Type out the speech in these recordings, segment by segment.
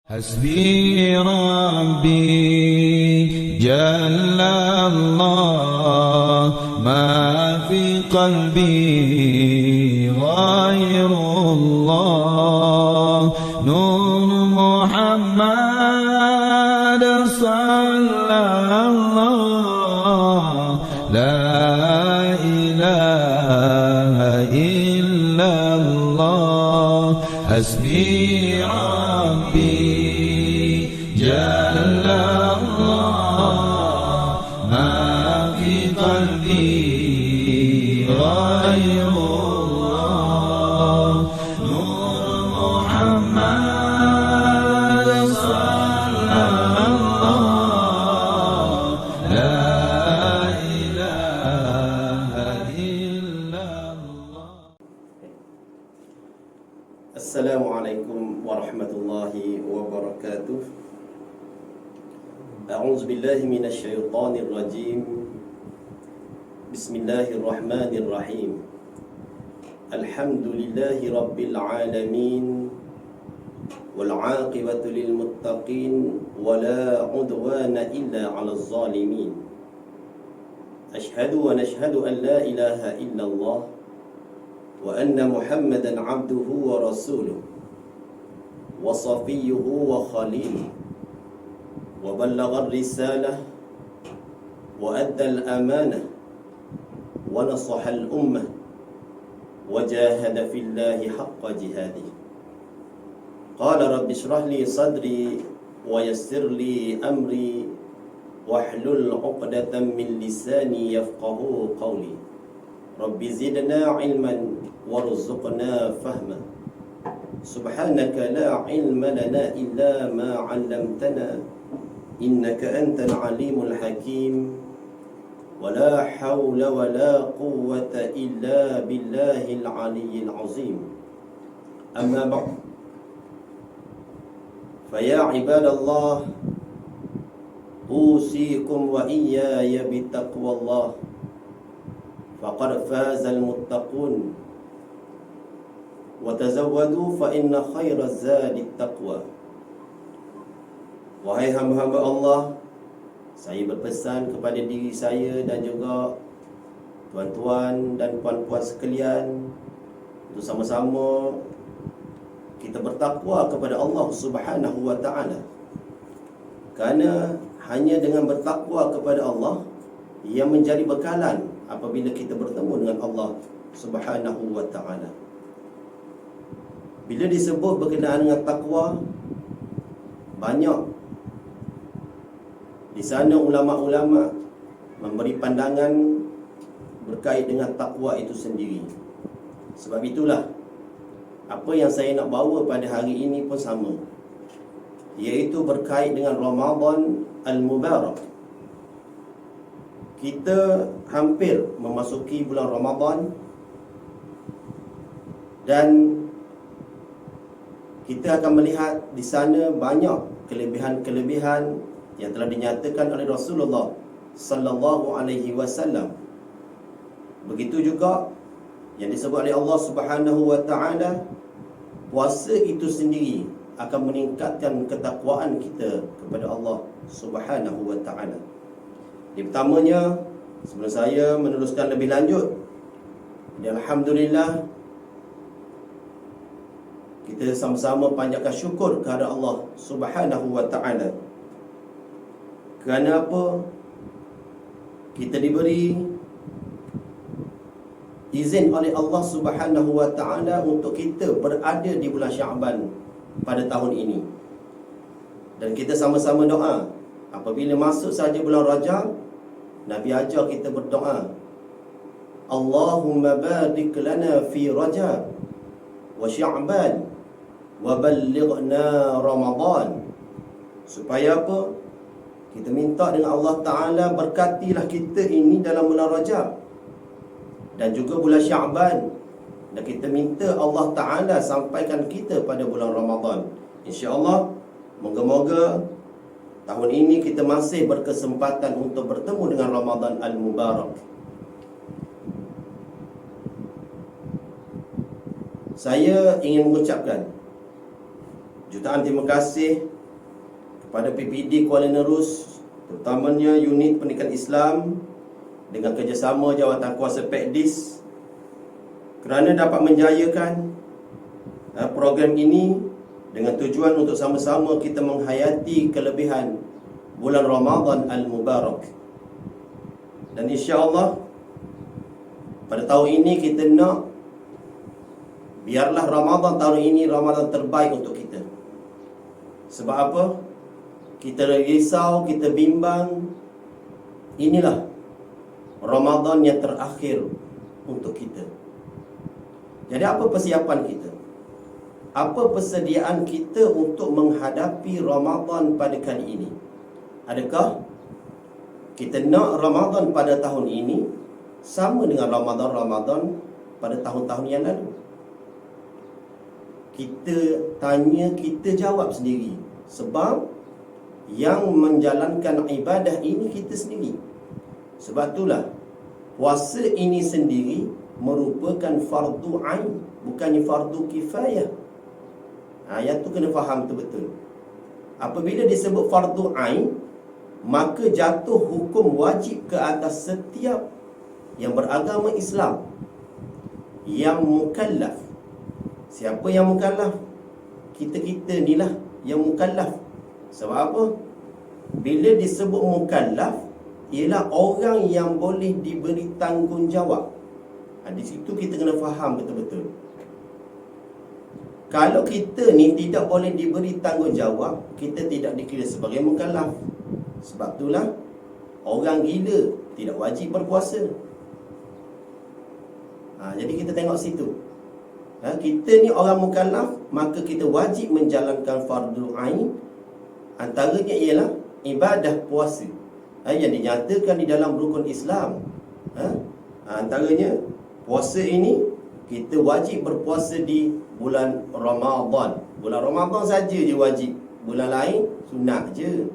حسبي ربي جل الله ما في قلبي غير الله نور محمد صلى الله لا إله إلا الله حسبي ربي جل الله ما في قلبي غير الله نور محمد صلى الله لا إله إلا الله. Assalamualaikum warahmatullahi wabarakatuh. A'udzu billahi minasyaitonir rajim. Bismillahirrahmanirrahim. Alhamdulillahi rabbil alamin. Wal 'aqibatu lil muttaqin wala 'udwana illa 'alal zalimin. Ashhadu wa nashhadu an la ilaha illallah wa anna Muhammadan 'abduhu wa rasuluhu wa safiyyuhu wa khaliluhu wa ballagha ar-risalah wa adda al-amanah wa nasaha al-ummah wa jahada fillahi haqqa jihadihi. Qala rabbi shrah li sadri wa yassir li amri wahlul 'uqdatam min lisani yafqahu qawli. Rabbi zidna ilman warzuqna fahma. Subhanaka la ilma lana illa ma 'allamtana innaka antal alimul hakim. Wala hawla wala quwwata illa billahil aliyyil azim. Amma ba'd. Faya ibadallah, usikum wa iyaya bittaqwallah. Faqad fazal muttaqun. Wa tazawwadu fa inna khairaz zadi taqwa. Wahai hamba-hamba Allah, saya berpesan kepada diri saya dan juga tuan-tuan dan puan-puan sekalian untuk sama-sama kita bertakwa kepada Allah Subhanahu wa taala. Kerana hanya dengan bertakwa kepada Allah yang menjadi bekalan apabila kita bertemu dengan Allah Subhanahu wa taala. Bila disebut berkenaan dengan takwa, banyak di sana ulama-ulama memberi pandangan berkait dengan takwa itu sendiri. Sebab itulah apa yang saya nak bawa pada hari ini pun sama, iaitu berkait dengan Ramadan Al-Mubarak. Kita hampir memasuki bulan Ramadan dan kita akan melihat di sana banyak kelebihan-kelebihan yang telah dinyatakan oleh Rasulullah sallallahu alaihi wasallam. Begitu juga yang disebut oleh Allah Subhanahu wa taala, puasa itu sendiri akan meningkatkan ketakwaan kita kepada Allah Subhanahu wa taala. Di pertamanya, sebelum saya meneruskan lebih lanjut, alhamdulillah kita sama-sama panjatkan syukur kepada Allah Subhanahu wa taala. Kerana apa? Kita diberi izin oleh Allah Subhanahu wa taala untuk kita berada di bulan Syaban pada tahun ini. Dan kita sama-sama doa. Apabila masuk saja bulan Rajab, Nabi ajar kita berdoa, Allahumma barik lana fi Rajab wa Sya'ban wa ballighna Ramadan. Supaya apa? Kita minta dengan Allah Ta'ala, berkatilah kita ini dalam bulan Rajab dan juga bulan Sya'ban. Dan kita minta Allah Ta'ala sampaikan kita pada bulan Ramadan. InsyaAllah, moga-moga tahun ini kita masih berkesempatan untuk bertemu dengan Ramadan Al-Mubarak. Saya ingin mengucapkan jutaan terima kasih kepada PPD Kuala Nerus, terutamanya unit pendidikan Islam dengan kerjasama jawatan kuasa PEKDIS, kerana dapat menjayakan program ini dengan tujuan untuk sama-sama kita menghayati kelebihan bulan Ramadan Al-Mubarak. Dan insya-Allah pada tahun ini kita nak biarlah Ramadan tahun ini Ramadan terbaik untuk kita. Sebab apa? Kita risau, kita bimbang. Inilah Ramadan yang terakhir untuk kita. Jadi apa persiapan kita? Apa persediaan kita untuk menghadapi Ramadan pada kali ini? Adakah kita nak Ramadan pada tahun ini sama dengan Ramadan pada tahun-tahun yang lalu? Kita tanya, kita jawab sendiri. Sebab yang menjalankan ibadah ini kita sendiri. Sebab itulah puasa ini sendiri merupakan fardu ain, bukannya fardu kifayah. Yang tu kena faham betul-betul. Apabila disebut fardu ain, maka jatuh hukum wajib ke atas setiap yang beragama Islam, yang mukallaf. Siapa yang mukallaf? Kita-kita ni lah yang mukallaf. Sebab apa? Bila disebut mukallaf, ialah orang yang boleh diberi tanggungjawab. Di situ kita kena faham betul-betul. Kalau kita ni tidak boleh diberi tanggungjawab, kita tidak dikira sebagai mukallaf. Sebab itulah orang gila tidak wajib berpuasa. Jadi kita tengok situ. Kita ni orang mukallaf, maka kita wajib menjalankan fardu ain. Antaranya ialah ibadah puasa yang dinyatakan di dalam rukun Islam. Antaranya puasa ini kita wajib berpuasa di bulan Ramadan. Bulan Ramadan saja je wajib. Bulan lain sunat je.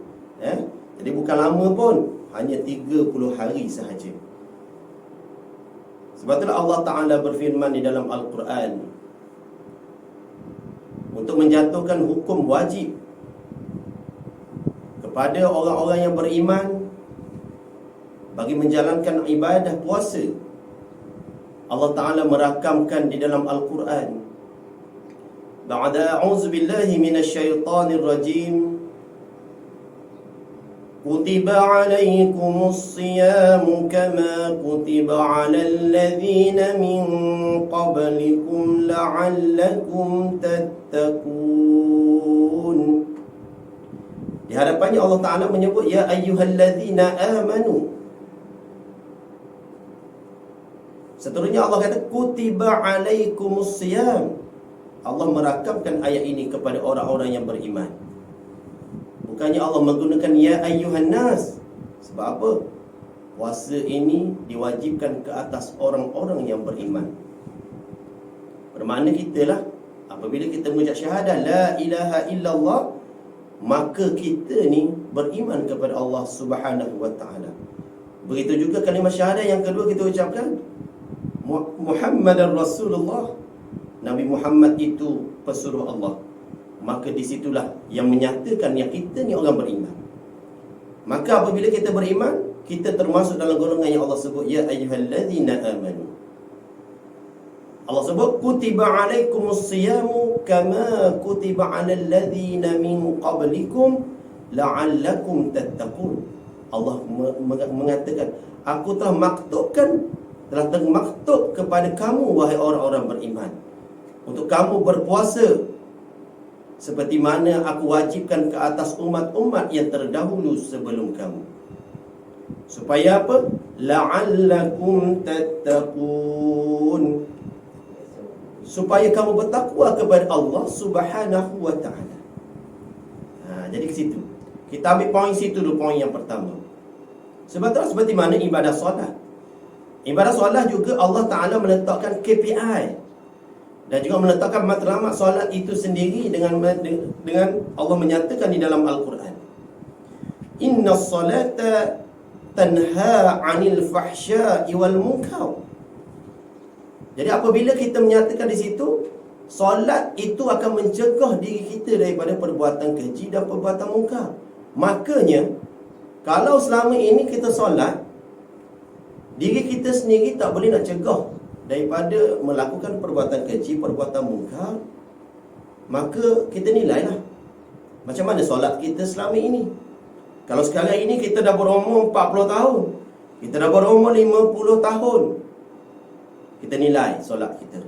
Jadi bukan lama pun, hanya 30 hari sahaja. Sebab itulah Allah Ta'ala berfirman di dalam Al-Quran untuk menjatuhkan hukum wajib kepada orang-orang yang beriman bagi menjalankan ibadah puasa. Allah Ta'ala merakamkan di dalam Al-Quran, ba'da a'udzu billahi minasyaitonir rajim, kutiba 'alaikumus siyamu kama kutiba 'alal ladzina min qablikum la'allakum tattaqun. Di hadapannya Allah Ta'ala menyebut, ya ayyuhalladzina amanu. Seterusnya Allah kata kutiba 'alaikumus siyam. Allah merakamkan ayat ini kepada orang-orang yang beriman. Bukannya Allah menggunakan ya ayyuhan nas. Sebab apa? Puasa ini diwajibkan ke atas orang-orang yang beriman. Bermakna kitalah apabila kita mengucap syahadah la ilaha illallah, maka kita ni beriman kepada Allah Subhanahu wa taala. Begitu juga kalimah syahadah yang kedua kita ucapkan Muhammadar Rasulullah, Nabi Muhammad itu pesuruh Allah. Maka disitulah yang menyatakan yang kita ni orang beriman. Maka apabila kita beriman, kita termasuk dalam golongan yang Allah sebut ya ayyuhalladzina amanu. Allah sebut kutiba 'alaikumus siyamu kama kutiba 'alal ladzina min qablikum la'allakum tattaqun. Allah mengatakan, aku telah termaktub kepada kamu wahai orang-orang beriman, untuk kamu berpuasa seperti mana aku wajibkan ke atas umat-umat yang terdahulu sebelum kamu. Supaya apa? La'allakum tattaqun. Supaya kamu bertakwa kepada Allah Subhanahu wa ta'ala. Jadi ke situ. Kita ambil poin situ dulu, poin yang pertama. Sebab itulah seperti mana ibadah solat. Ibadah solat juga Allah Ta'ala meletakkan KPI dan juga meletakkan matlamat solat itu sendiri dengan Allah menyatakan di dalam Al-Quran, inna salata tanha 'anil fahsya'i wal munkar. Jadi apabila kita menyatakan di situ solat itu akan mencegah diri kita daripada perbuatan keji dan perbuatan mungkar. Makanya, kalau selama ini kita solat, diri kita sendiri tak boleh nak cegah daripada melakukan perbuatan keji, perbuatan mungkar, maka kita nilailah macam mana solat kita selama ini. Kalau sekarang ini kita dah berumur 40 tahun, kita dah berumur 50 tahun, kita nilai solat kita.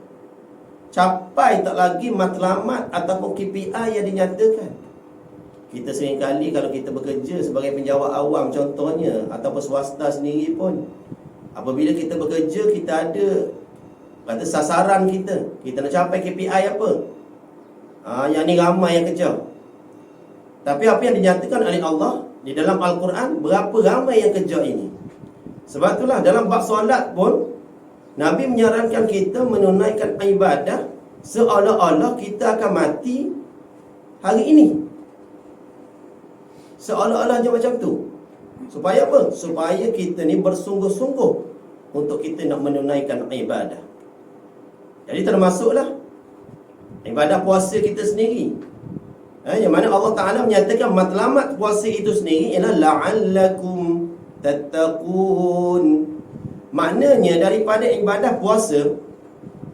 Capai tak lagi matlamat ataupun KPI yang dinyatakan. Kita seringkali kalau kita bekerja sebagai penjawat awam contohnya, ataupun swasta sendiri pun, apabila kita bekerja, kita ada kata sasaran kita nak capai KPI apa. Yang ni ramai yang kejar. Tapi apa yang dinyatakan oleh Allah di dalam Al-Quran, berapa ramai yang kejar ini. Sebab itulah dalam bab solat pun, Nabi menyarankan kita menunaikan ibadah seolah-olah kita akan mati hari ini. Seolah-olah je macam tu. Supaya apa? Supaya kita ni bersungguh-sungguh untuk kita nak menunaikan ibadah. Jadi termasuklah ibadah puasa kita sendiri. Yang mana Allah Ta'ala menyatakan matlamat puasa itu sendiri ialah la'allakum tattaqun. Maknanya daripada ibadah puasa,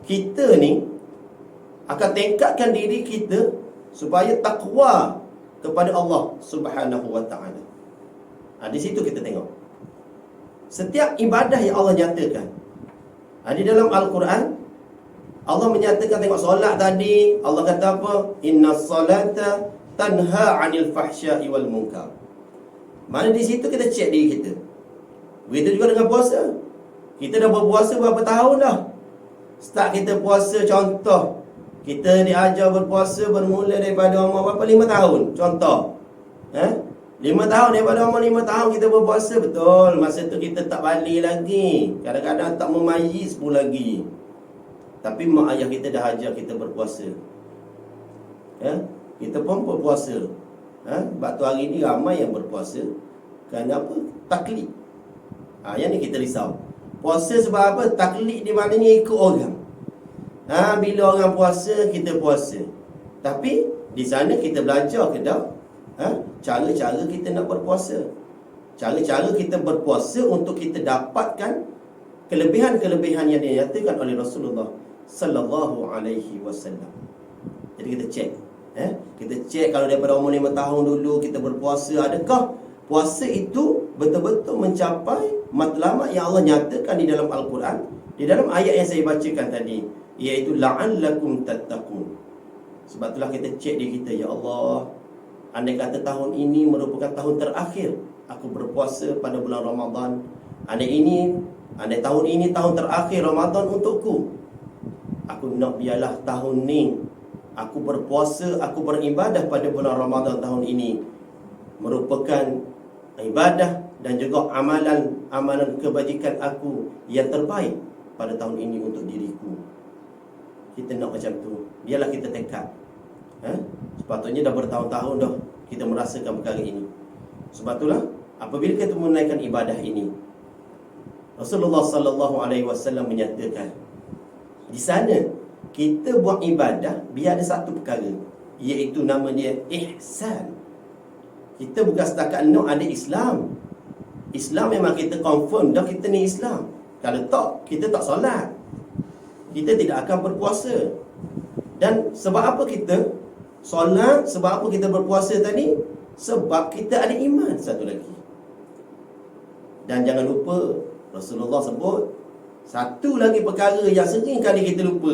kita ni akan tingkatkan diri kita supaya takwa kepada Allah Subhanahu wa Ta'ala. Di situ kita tengok setiap ibadah yang Allah nyatakan. Di dalam Al-Quran Allah menyatakan, tengok solat tadi, Allah kata apa? Innas salata tanha 'anil fahsya'i wal munkar. Mana di situ kita cek diri kita. Begitu juga dengan puasa. Kita dah berpuasa berapa tahun dah? Start kita puasa, contoh, kita diajar berpuasa bermula daripada umur berapa? 5 tahun. Contoh 5 tahun, daripada umur 5 tahun kita berpuasa. Betul, masa tu kita tak balik lagi, kadang-kadang tak memayis pun lagi. Tapi mak ayah kita dah ajar kita berpuasa. Kita pun berpuasa. Sebab tu hari ni ramai yang berpuasa kerana apa? Taklid. Yang ni kita risau. Puasa sebab apa? Taklid di maknanya ikut orang. Bila orang puasa, kita puasa. Tapi di sana kita belajar ke tak? Cara-cara kita nak berpuasa. Cara-cara kita berpuasa untuk kita dapatkan kelebihan-kelebihan yang dinyatakan oleh Rasulullah sallallahu alaihi wasallam. Jadi kita cek. Kita cek kalau daripada umur 5 tahun dulu kita berpuasa, adakah puasa itu betul-betul mencapai matlamat yang Allah nyatakan di dalam Al-Quran, di dalam ayat yang saya bacakan tadi, iaitu la'allakum tattaqun. Sebab itulah kita cek diri kita, ya Allah, andai kata tahun ini merupakan tahun terakhir aku berpuasa pada bulan Ramadan, andai tahun ini tahun terakhir Ramadan untukku, aku nak biarlah tahun ni aku berpuasa, aku beribadah pada bulan Ramadan tahun ini merupakan ibadah dan juga amalan kebajikan aku yang terbaik pada tahun ini untuk diriku. Kita nak macam tu. Biarlah kita tekad. Sepatutnya dah bertahun-tahun dah kita merasakan perkara ini. Sebab itulah apabila kita menunaikan ibadah ini, Rasulullah sallallahu alaihi wasallam menyatakan di sana kita buat ibadah biar ada satu perkara, iaitu nama dia ihsan. Kita bukan setakat nak ada Islam. Islam memang kita confirm dah kita ni Islam. Kalau tak, kita tak solat, kita tidak akan berpuasa. Dan sebab apa kita solat, sebab apa kita berpuasa tadi? Sebab kita ada iman. Satu lagi. Dan jangan lupa Rasulullah sebut satu lagi perkara yang sering kali kita lupa,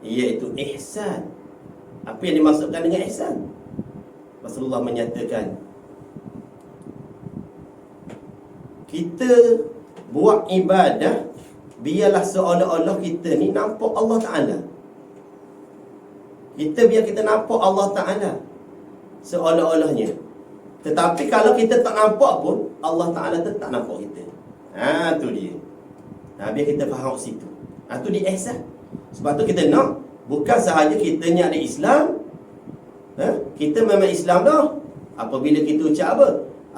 iaitu ihsan. Apa yang dimaksudkan dengan ihsan? Rasulullah menyatakan kita buat ibadah biarlah seolah-olah kita ni nampak Allah Ta'ala. Biar kita nampak Allah Ta'ala seolah-olahnya. Tetapi kalau kita tak nampak pun, Allah Ta'ala tetap nampak kita. Tu dia. Biar kita faham situ. Tu dia ihsan. Sebab tu kita nak bukan sahaja kita ni ada Islam, kita memang Islam dah. Apabila kita ucap apa?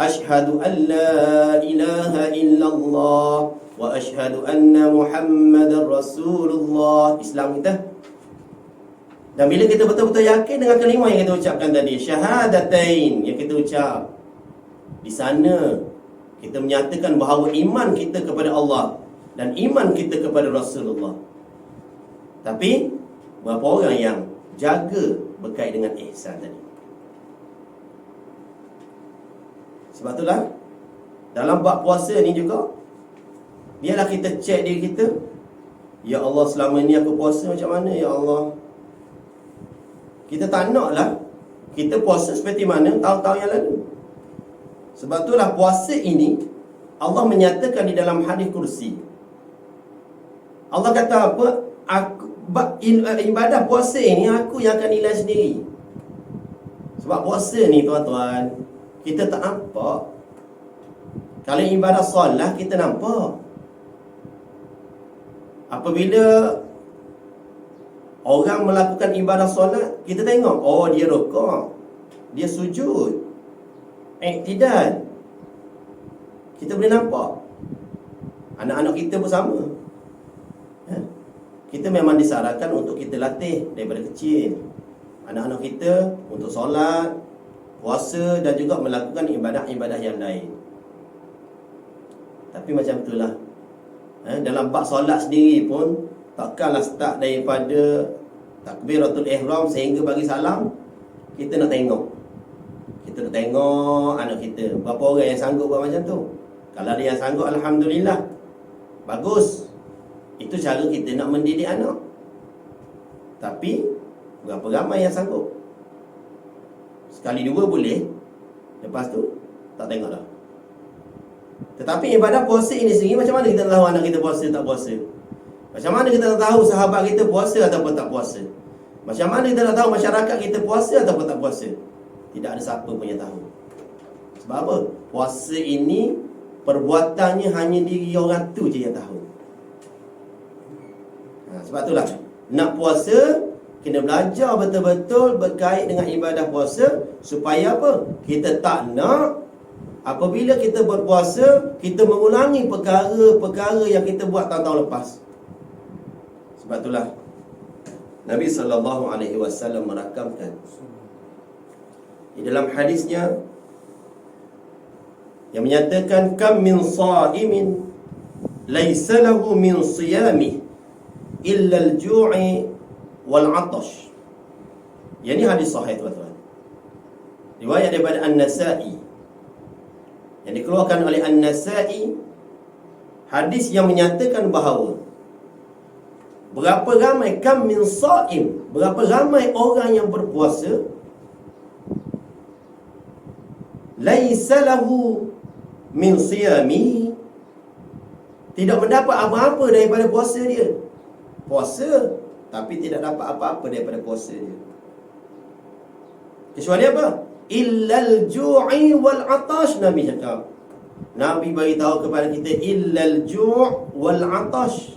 Ashhadu an la ilaha illallah wa ashhadu anna Muhammadar Rasulullah. Islam kita. Dan bila kita betul-betul yakin dengan kalimah yang kita ucapkan tadi, syahadatain yang kita ucap, di sana kita menyatakan bahawa iman kita kepada Allah dan iman kita kepada Rasulullah. Tapi berapa orang yang jaga berkait dengan ihsan tadi? Sebab itulah dalam bab puasa ni juga, biarlah kita cek diri kita. Ya Allah, selama ni aku puasa macam mana ya Allah? Kita tak naklah kita puasa seperti mana tahun-tahun yang lalu. Sebab itulah puasa ini Allah menyatakan di dalam hadis kursi. Allah kata apa? Ibadah puasa ini aku yang akan nilai sendiri. Sebab puasa ni tuan-tuan, kita tak nampak. Kalau ibadah solat kita nampak. Apabila orang melakukan ibadah solat, kita tengok, oh dia rukuk, dia sujud, iktidal. Kita boleh nampak. Anak-anak kita pun sama. Kita memang disarankan untuk kita latih daripada kecil anak-anak kita untuk solat, puasa dan juga melakukan ibadah-ibadah yang lain. Tapi macam itulah, dalam bab solat sendiri pun takkanlah start daripada takbiratul ihram sehingga bagi salam. Kita nak tengok. Kita nak tengok anak kita, berapa orang yang sanggup buat macam tu. Kalau ada yang sanggup, alhamdulillah, bagus. Itu cara kita nak mendidik anak. Tapi berapa ramai yang sanggup? Sekali dua boleh, lepas tu tak tengok dah. Tetapi ibadah puasa ini sendiri, macam mana kita tahu anak kita puasa tak puasa? Macam mana kita nak tahu sahabat kita puasa ataupun tak puasa? Macam mana kita nak tahu masyarakat kita puasa ataupun tak puasa? Tidak ada siapa pun yang tahu. Sebab apa? Puasa ini perbuatannya hanya diri orang tu je yang tahu. Sebab itulah, nak puasa, kena belajar betul-betul berkait dengan ibadah puasa. Supaya apa? Kita tak nak apabila kita berpuasa, kita mengulangi perkara-perkara yang kita buat tahun-tahun lepas. Sebab itulah Nabi SAW merakamkan di dalam hadisnya yang menyatakan, kam min sa'imin laisa lahu min siyami illa al-ju'i wal 'atash. Yang ini hadis sahih tuan-tuan, riwayat daripada An-Nasa'i, yang dikeluarkan oleh An-Nasa'i. Hadis yang menyatakan bahawa berapa ramai, kam min sha'im, berapa ramai orang yang berpuasa, laisa lahu min siyami, tidak mendapat apa-apa daripada puasa dia. Puasa tapi tidak dapat apa-apa daripada puasa dia. Kecuali apa? Illal ju'i wal 'atash. Nabi cakap, Nabi beritahu kepada kita, illal ju' wal 'atash.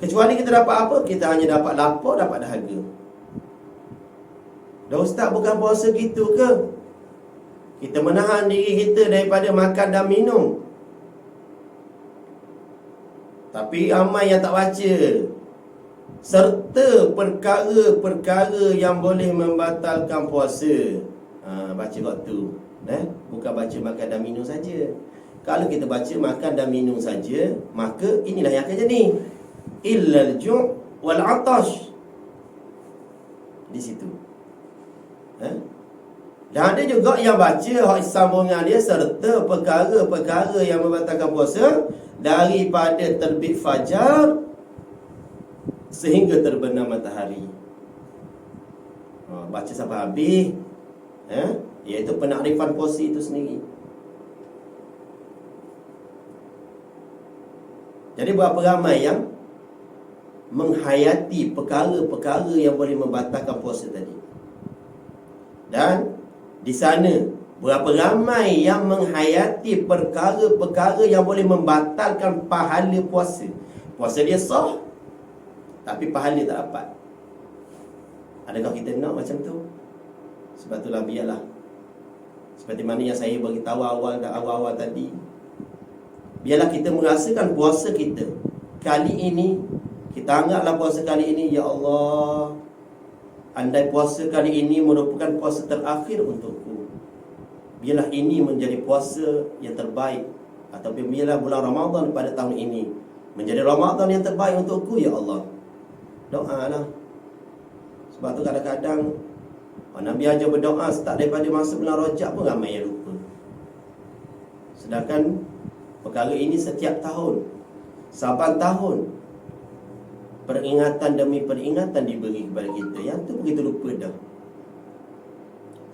Kecuali kita dapat apa? Kita hanya dapat lapar, dapat dahaga. Dah ustaz, bukan puasa gitu ke? Kita menahan diri kita daripada makan dan minum. Tapi ramai yang tak baca, serta perkara-perkara yang boleh membatalkan puasa. Baca waktu, bukan baca makan dan minum saja. Kalau kita baca makan dan minum saja, maka inilah yang akan jadi illal ju' wal 'atash. Di situ. Dan ada juga yang baca hak sambungan dia, serta perkara-perkara yang membatalkan puasa daripada terbit fajar sehingga terbenam matahari. Baca sampai habis, iaitu penakrifan puasa itu sendiri. Jadi berapa ramai yang menghayati perkara-perkara yang boleh membatalkan puasa tadi. Dan di sana, berapa ramai yang menghayati perkara-perkara yang boleh membatalkan pahala puasa. Puasa dia sah, tapi pahala tak dapat. Adakah kita nak macam tu? Sebab itulah biarlah, seperti mana yang saya beritahu awal tadi, biarlah kita merasakan puasa kita kali ini. Kita anggaplah puasa kali ini, ya Allah, andai puasa kali ini merupakan puasa terakhir untukku, biarlah ini menjadi puasa yang terbaik, atau biarlah bulan Ramadan pada tahun ini menjadi Ramadan yang terbaik untukku, ya Allah. Doalah. Sebab tu kadang-kadang Nabi ajar berdoa start daripada masa bulan Rajab pun ramai yang lupa. Sedangkan perkara ini setiap tahun, saban tahun, peringatan demi peringatan diberi kepada kita. Yang tu begitu lupa dah.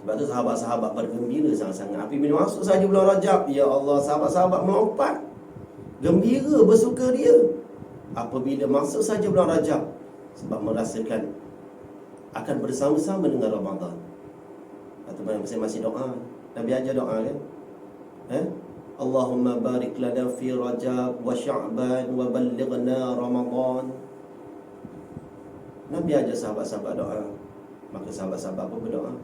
Sebab tu sahabat-sahabat bergembira sangat-sangat. Apabila masuk saja bulan Rajab, ya Allah, sahabat-sahabat melompat, gembira, bersukaria apabila masuk saja bulan Rajab, sebab merasakan akan bersama-sama dengan Ramadan. Atau masing-masing doa. Nabi ajar doa kan? Allahumma barik lana fi Rajab wa Sya'ban wa ballighna Ramadan. Nabi ajar sahabat-sahabat doa. Maka sahabat-sahabat pun berdoa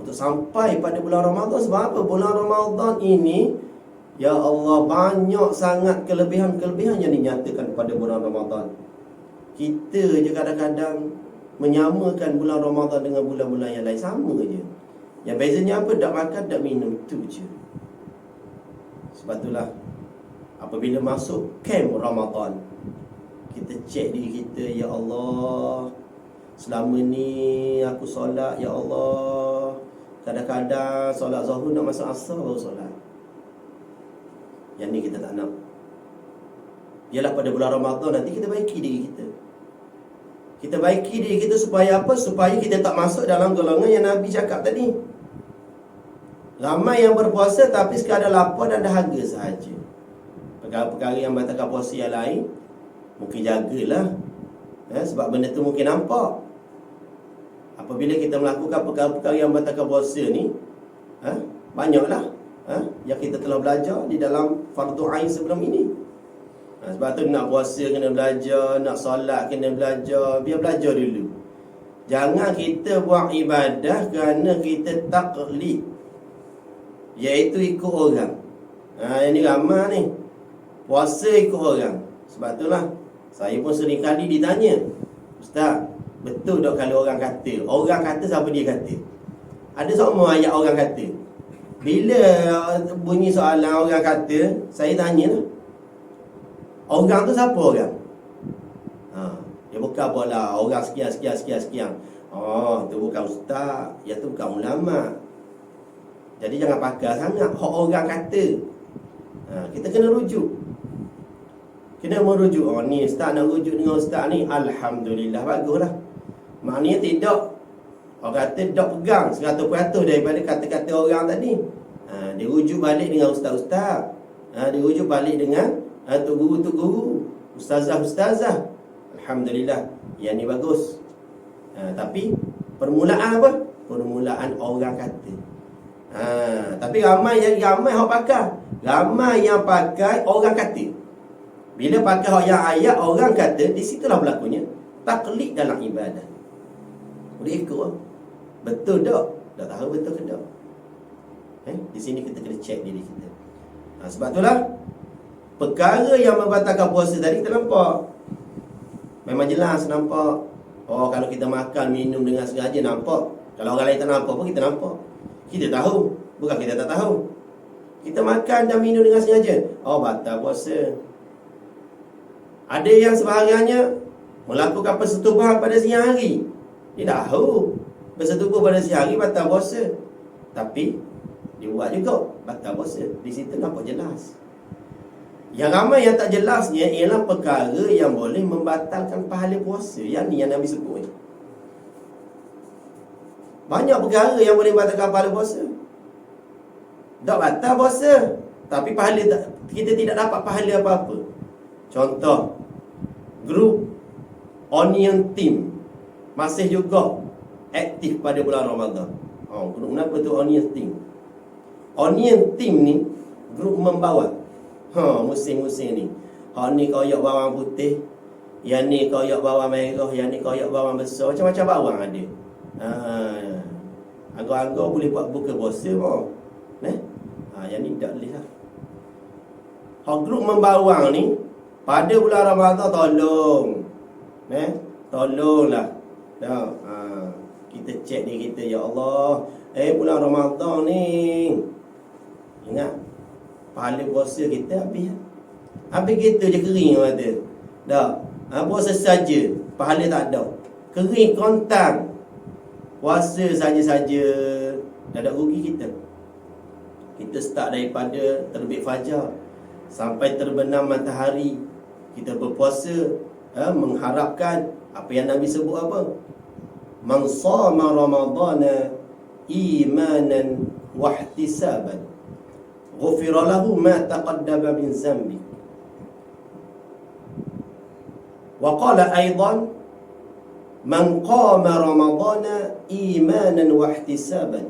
untuk sampai pada bulan Ramadan. Sebab apa? Bulan Ramadan ini, ya Allah, banyak sangat kelebihan-kelebihan yang dinyatakan pada bulan Ramadan. Kita je kadang-kadang menyamakan bulan Ramadan dengan bulan-bulan yang lain. Sama je. Yang bezanya apa? Tak makan, tak minum. Itu je. Sebab itulah apabila masuk kem Ramadan, kita cek diri kita, ya Allah, selama ni aku solat, ya Allah, kadang-kadang solat zuhur nak masuk asar baru solat. Yang ni kita tak nak. Ialah pada bulan Ramadan nanti kita baiki diri kita. Kita baiki diri kita supaya apa? Supaya kita tak masuk dalam golongan yang Nabi cakap tadi. Ramai yang berpuasa tapi sekadar lapar dan dahaga sahaja. Perkara-perkara yang batalkan puasa yang lain, mungkin jagalah. Sebab benda tu mungkin nampak. Apabila kita melakukan perkara-perkara yang batalkan puasa ni, banyaklah yang kita telah belajar di dalam fardu ain sebelum ini. Sebab tu nak puasa kena belajar, nak solat kena belajar. Biar belajar dulu. Jangan kita buat ibadah kerana kita taklid, iaitu ikut orang. Yang ni ramai ni, puasa ikut orang. Sebab itulah saya pun sering kali ditanya, Ustaz, betul tak kalau orang kata? Orang kata siapa dia kata? Ada semua ayat orang kata. Bila bunyi soalan orang kata, saya tanya lah, orang tu siapa orang? Dia bukan pula orang sekian. Tu bukan ustaz, yang tu bukan ulama. Jadi jangan pakai sangat hak orang kata. Kita kena rujuk. Kena merujuk. Ni ustaz nak rujuk dengan ustaz ni, alhamdulillah, baguslah. Maknanya tidak, orang kata tak pegang 100% daripada kata-kata orang tadi. Dia rujuk balik dengan ustaz-ustaz. Dia rujuk balik dengan tok guru, ustazah. Alhamdulillah, yang ni bagus. Tapi permulaan apa? Permulaan orang kata. Tapi ramai hak pakai. Ramai yang pakai orang kata. Bila pakai hak yang ayat orang kata, di situlah berlakunya taklid dalam ibadah. Boleh ikut. Betul tak? Tak tahu betul ke tak? Di sini kita kena cek diri kita. Sebab itulah perkara yang membatalkan puasa tadi kita nampak. Memang jelas nampak. Oh, kalau kita makan, minum dengan sengaja nampak. Kalau orang lain tak nampak pun kita nampak. Kita tahu. Bukan kita tak tahu. Kita makan dan minum dengan sengaja. Oh, batal puasa. Ada yang sebahagiannya melakukan persetubuhan pada siang hari. Dia tahu bersetubuh pada siang hari batal puasa. Tapi dia buat juga batal puasa. Di situ nampak jelas. Yang ramai yang tak jelasnya ialah perkara yang boleh membatalkan pahala puasa. Yang ni yang Nabi sebut ni. Banyak perkara yang boleh membatalkan pahala puasa. Tak batal puasa, tapi pahala kita tidak dapat pahala apa-apa. Contoh, grup Onion Team masih juga aktif pada bulan Ramadan. Grup kenapa tu Onion Team? Onion Team ni grup membawa musim-musim ni. Ni koyak bawang putih, yang ni koyak bawang merah, yang ni koyak bawang besar, macam-macam bawang ada. Anggur-anggur boleh buat buka puasa pun. Yang ni tak boleh lah. Grup membawang ni pada bulan Ramadan tolonglah Dah, kita cek diri kita, ya Allah, bulan Ramadan ni, ingat, pahala puasa kita habis. Habis kita je kering orang kata. Dah, puasa saja, pahala tak ada. Kering kontang. Puasa saja-saja, dah ada rugi kita. Kita start daripada terbit fajar sampai terbenam matahari, kita berpuasa, mengharapkan apa yang Nabi sebut apa? Man shama Ramadana imanan wa ihtisaban ghufira lahu ma taqaddama min zambi. Wa qala aidan man qama Ramadana imanan wa ihtisaban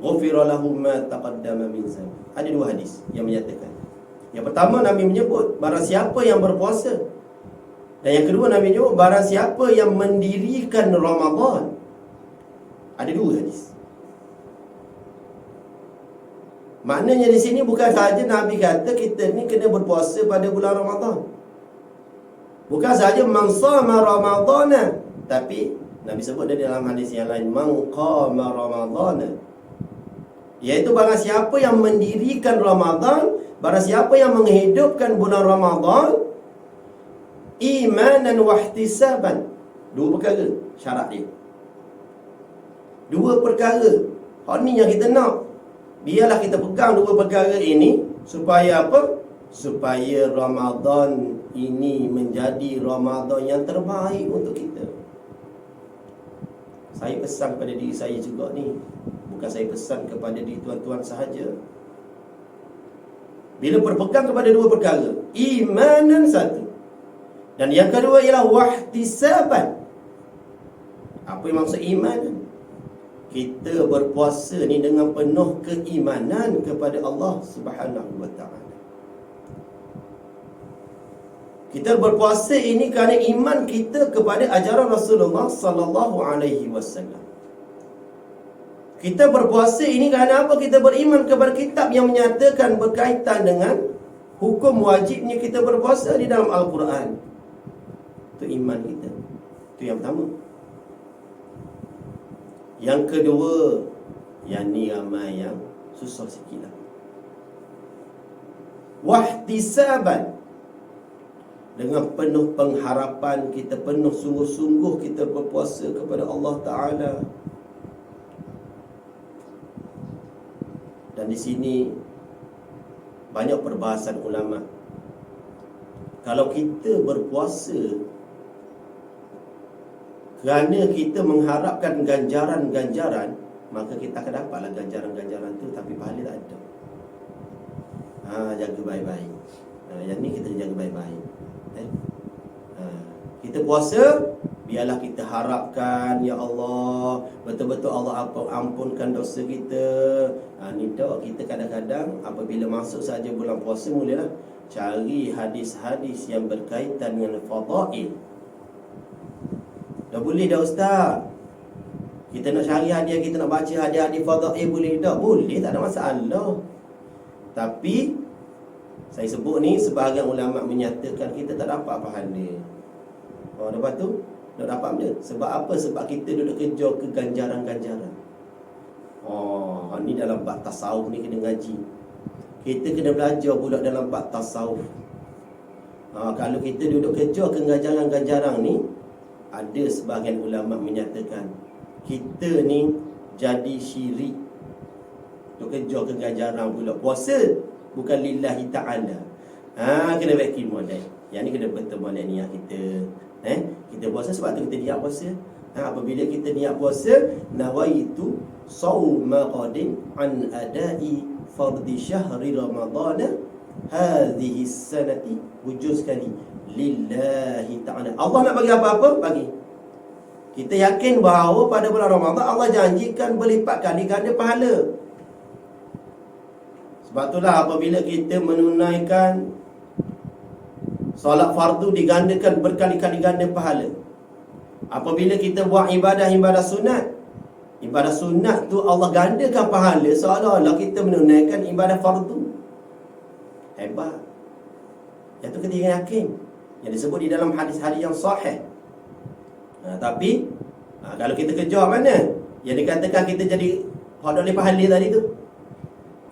ghufira lahu ma taqaddama min zambi. Ada dua hadis yang menyatakan. Yang pertama, Nabi menyebut barang siapa yang berpuasa, dan yang kedua Nabi menyebut barang siapa yang mendirikan Ramadan. Ada dua hadis. Maknanya di sini bukan sahaja Nabi kata kita ni kena berpuasa pada bulan Ramadan. Bukan sahaja man shama Ramadana, tapi Nabi sebut dalam hadis yang lain man qama Ramadana, iaitu barang siapa yang mendirikan Ramadan, barang siapa yang menghidupkan bulan Ramadan imanan wa ihtisaban. Dua perkara syarat dia. Dua perkara. Hak ni yang kita nak. Biarlah kita pegang dua perkara ini supaya apa? Supaya Ramadan ini menjadi Ramadan yang terbaik untuk kita. Saya pesan pada diri saya juga ni. Bukan saya pesan kepada diri tuan-tuan sahaja. Bila berpegang kepada dua perkara, imanan satu, dan yang kedua ialah wahtisaban. Apa yang maksud iman? Kita berpuasa ni dengan penuh keimanan kepada Allah Subhanahu wa ta'ala. Kita berpuasa ini kerana iman kita kepada ajaran Rasulullah sallallahu alaihi wasallam. Kita berpuasa ini kerana apa? Kita beriman kepada kitab yang menyatakan berkaitan dengan hukum wajibnya kita berpuasa di dalam Al-Quran. Itu iman kita. Itu yang pertama. Yang kedua, yang ni ramai yang susah sikit lah. Wahtisaban. Dengan penuh pengharapan kita, penuh sungguh-sungguh kita berpuasa kepada Allah Ta'ala. Dan di sini banyak perbahasan ulama. Kalau kita berpuasa kerana kita mengharapkan ganjaran-ganjaran, maka kita akan dapatlah ganjaran-ganjaran tu, tapi pahala tak ada. Jaga baik-baik. Yang ni kita jaga baik-baik. Kita puasa, biarlah kita harapkan, ya Allah, betul-betul Allah ampunkan dosa kita. Ni tak, kita kadang-kadang apabila masuk saja bulan puasa, mulalah cari hadis-hadis yang berkaitan dengan fadail. Dah boleh dah ustaz, kita nak cari hadiah, kita nak baca hadiah-hadiah fadail, boleh dah? Boleh, tak ada masalah. Tapi saya sebut ni, sebahagian ulama menyatakan kita tak dapat pahala. Lepas tu tak dapat benda. Sebab apa? Sebab kita duduk kejar keganjaran-ganjaran. Ni dalam bab tasawuf ni kena ngaji. Kita kena belajar pula dalam bab tasawuf. Kalau kita duduk kejar keganjaran-ganjaran ni, ada sebahagian ulama menyatakan kita ni jadi syirik. Duduk kejar keganjaran pula. Puasa bukan lillahi ta'ala. Kena baikin modal. Yang ni kena betul modal niat kita. Kita puasa sebab tu kita niat puasa. Apabila kita niat puasa, nawaitu sawma qadin an adai fardhi syahri ramadana hadhihi sanati, wujud sekali lillahi ta'ala. Allah nak bagi apa-apa, bagi. Kita yakin bahawa pada bulan Ramadan Allah janjikan berlipat kali ganda pahala. Sebab itulah apabila kita menunaikan solat fardu, digandakan berkali-kali ganda pahala. Apabila kita buat ibadah-ibadah sunat, ibadah sunat tu Allah gandakan pahala seolah-olah kita menunaikan ibadah fardu. Hebat. Itu kita yakin, yang disebut di dalam hadis-hadis yang sahih. Tapi Kalau kita kejar mana? Yang dikatakan kita jadi hak oleh pahala tadi tu.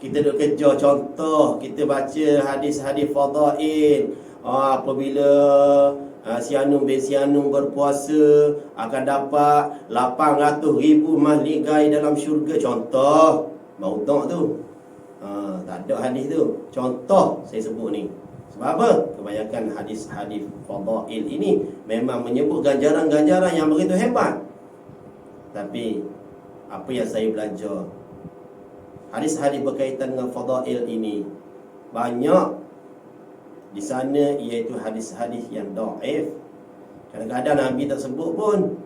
Kita duk kejar contoh, kita baca hadis-hadis fadail. Apabila si Anum bin si Anum berpuasa akan dapat 800,000 mahligai dalam syurga. Contoh maudhu' tu. Tak ada hadis tu. Contoh saya sebut ni. Sebab apa? Kebanyakan hadis-hadis fadail ini memang menyebut ganjaran-ganjaran yang begitu hebat. Tapi apa yang saya belajar, hadis-hadis berkaitan dengan fadail ini banyak di sana iaitu hadis-hadis yang dhaif. Kadang-kadang Nabi tak sebut pun,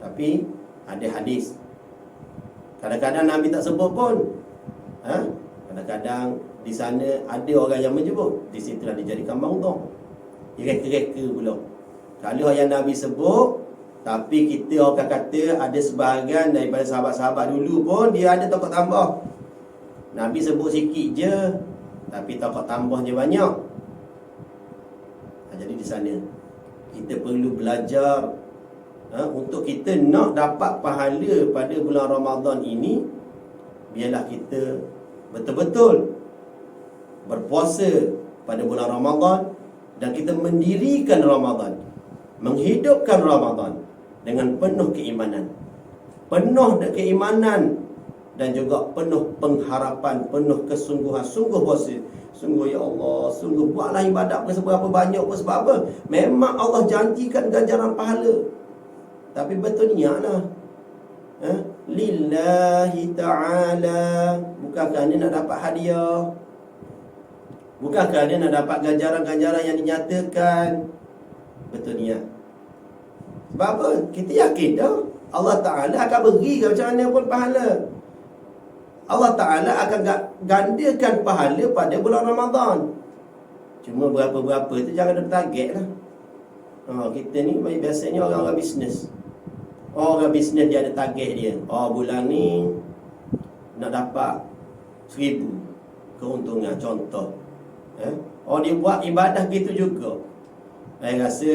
tapi ada hadis. Kadang-kadang Nabi tak sebut pun, kadang-kadang di sana ada orang yang menyebut. Di situlah dijadikan maudhu'. Reka-reka pula. Kalau yang Nabi sebut, tapi kita orang kata ada sebahagian daripada sahabat-sahabat dulu pun dia ada tokok tambah. Nabi sebut sikit je, tapi tokok tambahnya banyak. Jadi di sana kita perlu belajar untuk kita nak dapat pahala pada bulan Ramadan ini. Biarlah kita betul-betul berpuasa pada bulan Ramadan dan kita mendirikan Ramadan, menghidupkan Ramadan dengan penuh keimanan. Penuh keimanan dan juga penuh pengharapan, penuh kesungguhan. Sungguh puasa, sungguh ya Allah, sungguh buatlah ibadat seberapa banyak pun. Sebab apa? Memang Allah janjikan ganjaran pahala. Tapi betul niatlah. Lillahi ta'ala. Bukankah dia nak dapat hadiah? Bukankah dia nak dapat ganjaran-ganjaran yang dinyatakan? Betul niat. Sebab apa? Kita yakin dah Allah Ta'ala akan beri macam mana pun pahala. Allah Ta'ala akan gandakan pahala pada bulan Ramadan. Cuma berapa-berapa tu jangan ada target lah. Kita ni biasanya orang-orang bisnes. Orang bisnes dia ada target dia. Bulan ni nak dapat 1,000 keuntungan, contoh. Dia buat ibadah gitu juga. Saya rasa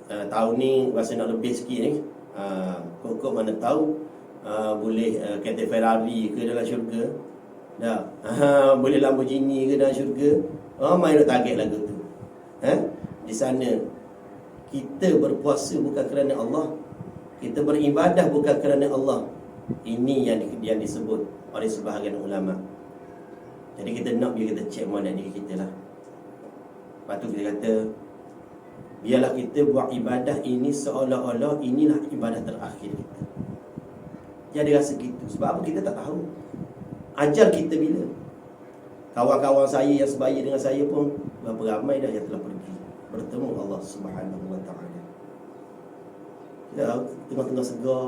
tahun ni rasa nak lebih sikit ni. Kok mana tahu boleh kereta Ferrari ke dalam syurga. Dah. Boleh Lamborghini ke dalam syurga. Main nak target lagu tu. Di sana kita berpuasa bukan kerana Allah, kita beribadah bukan kerana Allah. Ini yang disebut oleh sebahagian ulama. Jadi kita nak biar kita cek mana diri kita lah. Lepas tu kita kata, biarlah kita buat ibadah ini seolah-olah inilah ibadah terakhir kita. Jadi rasa gitu. Sebab apa? Kita tak tahu ajal kita bila. Kawan-kawan saya yang sebaya dengan saya pun berapa ramai dah yang telah pergi bertemu Allah Subhanahu Wa Taala. Kita tengah-tengah segar,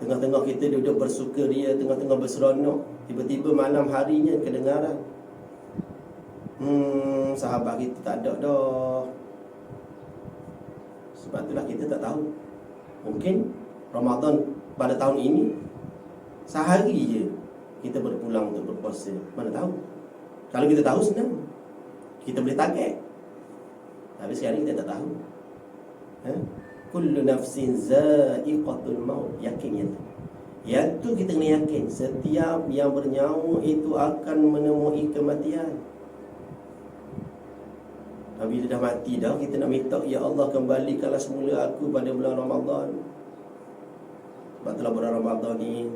tengah-tengah kita duduk bersukaria, tengah-tengah berseronok, tiba-tiba malam harinya kedengaran sahabat kita tak ada dah. Sebab itulah kita tak tahu. Mungkin Ramadan pada tahun ini sehari je kita berpulang untuk berpuasa. Mana tahu. Kalau kita tahu senang, kita boleh target. Tapi sekarang kita tak tahu. Kullu nafsin za'iqatul maut. Yakin yang tu. Yang tu kita kena yakin. Setiap yang bernyawa itu akan menemui kematian. Bila dah mati dah, kita nak minta, ya Allah kembalikanlah semula aku pada bulan Ramadan. Sebab itulah bulan Ramadan ni,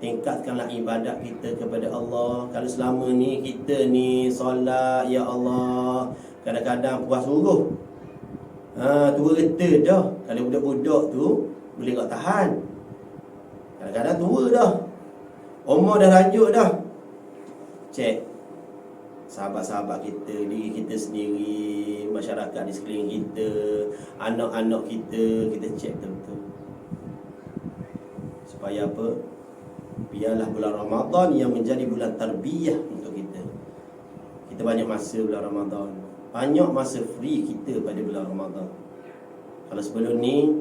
tingkatkanlah ibadat kita kepada Allah. Kalau selama ni kita ni solat, ya Allah, kadang-kadang puas suruh, tua reta dah. Kalau budak-budak tu boleh tak tahan. Kadang-kadang tua dah, umur dah lanjut dah. Cek sahabat-sahabat kita, diri kita sendiri, masyarakat di sekeliling kita, anak-anak kita, kita cek betul-betul. Supaya apa? Biarlah bulan Ramadan yang menjadi bulan tarbiyah untuk kita. Kita banyak masa bulan Ramadan, banyak masa free kita pada bulan Ramadan. Kalau sebelum ni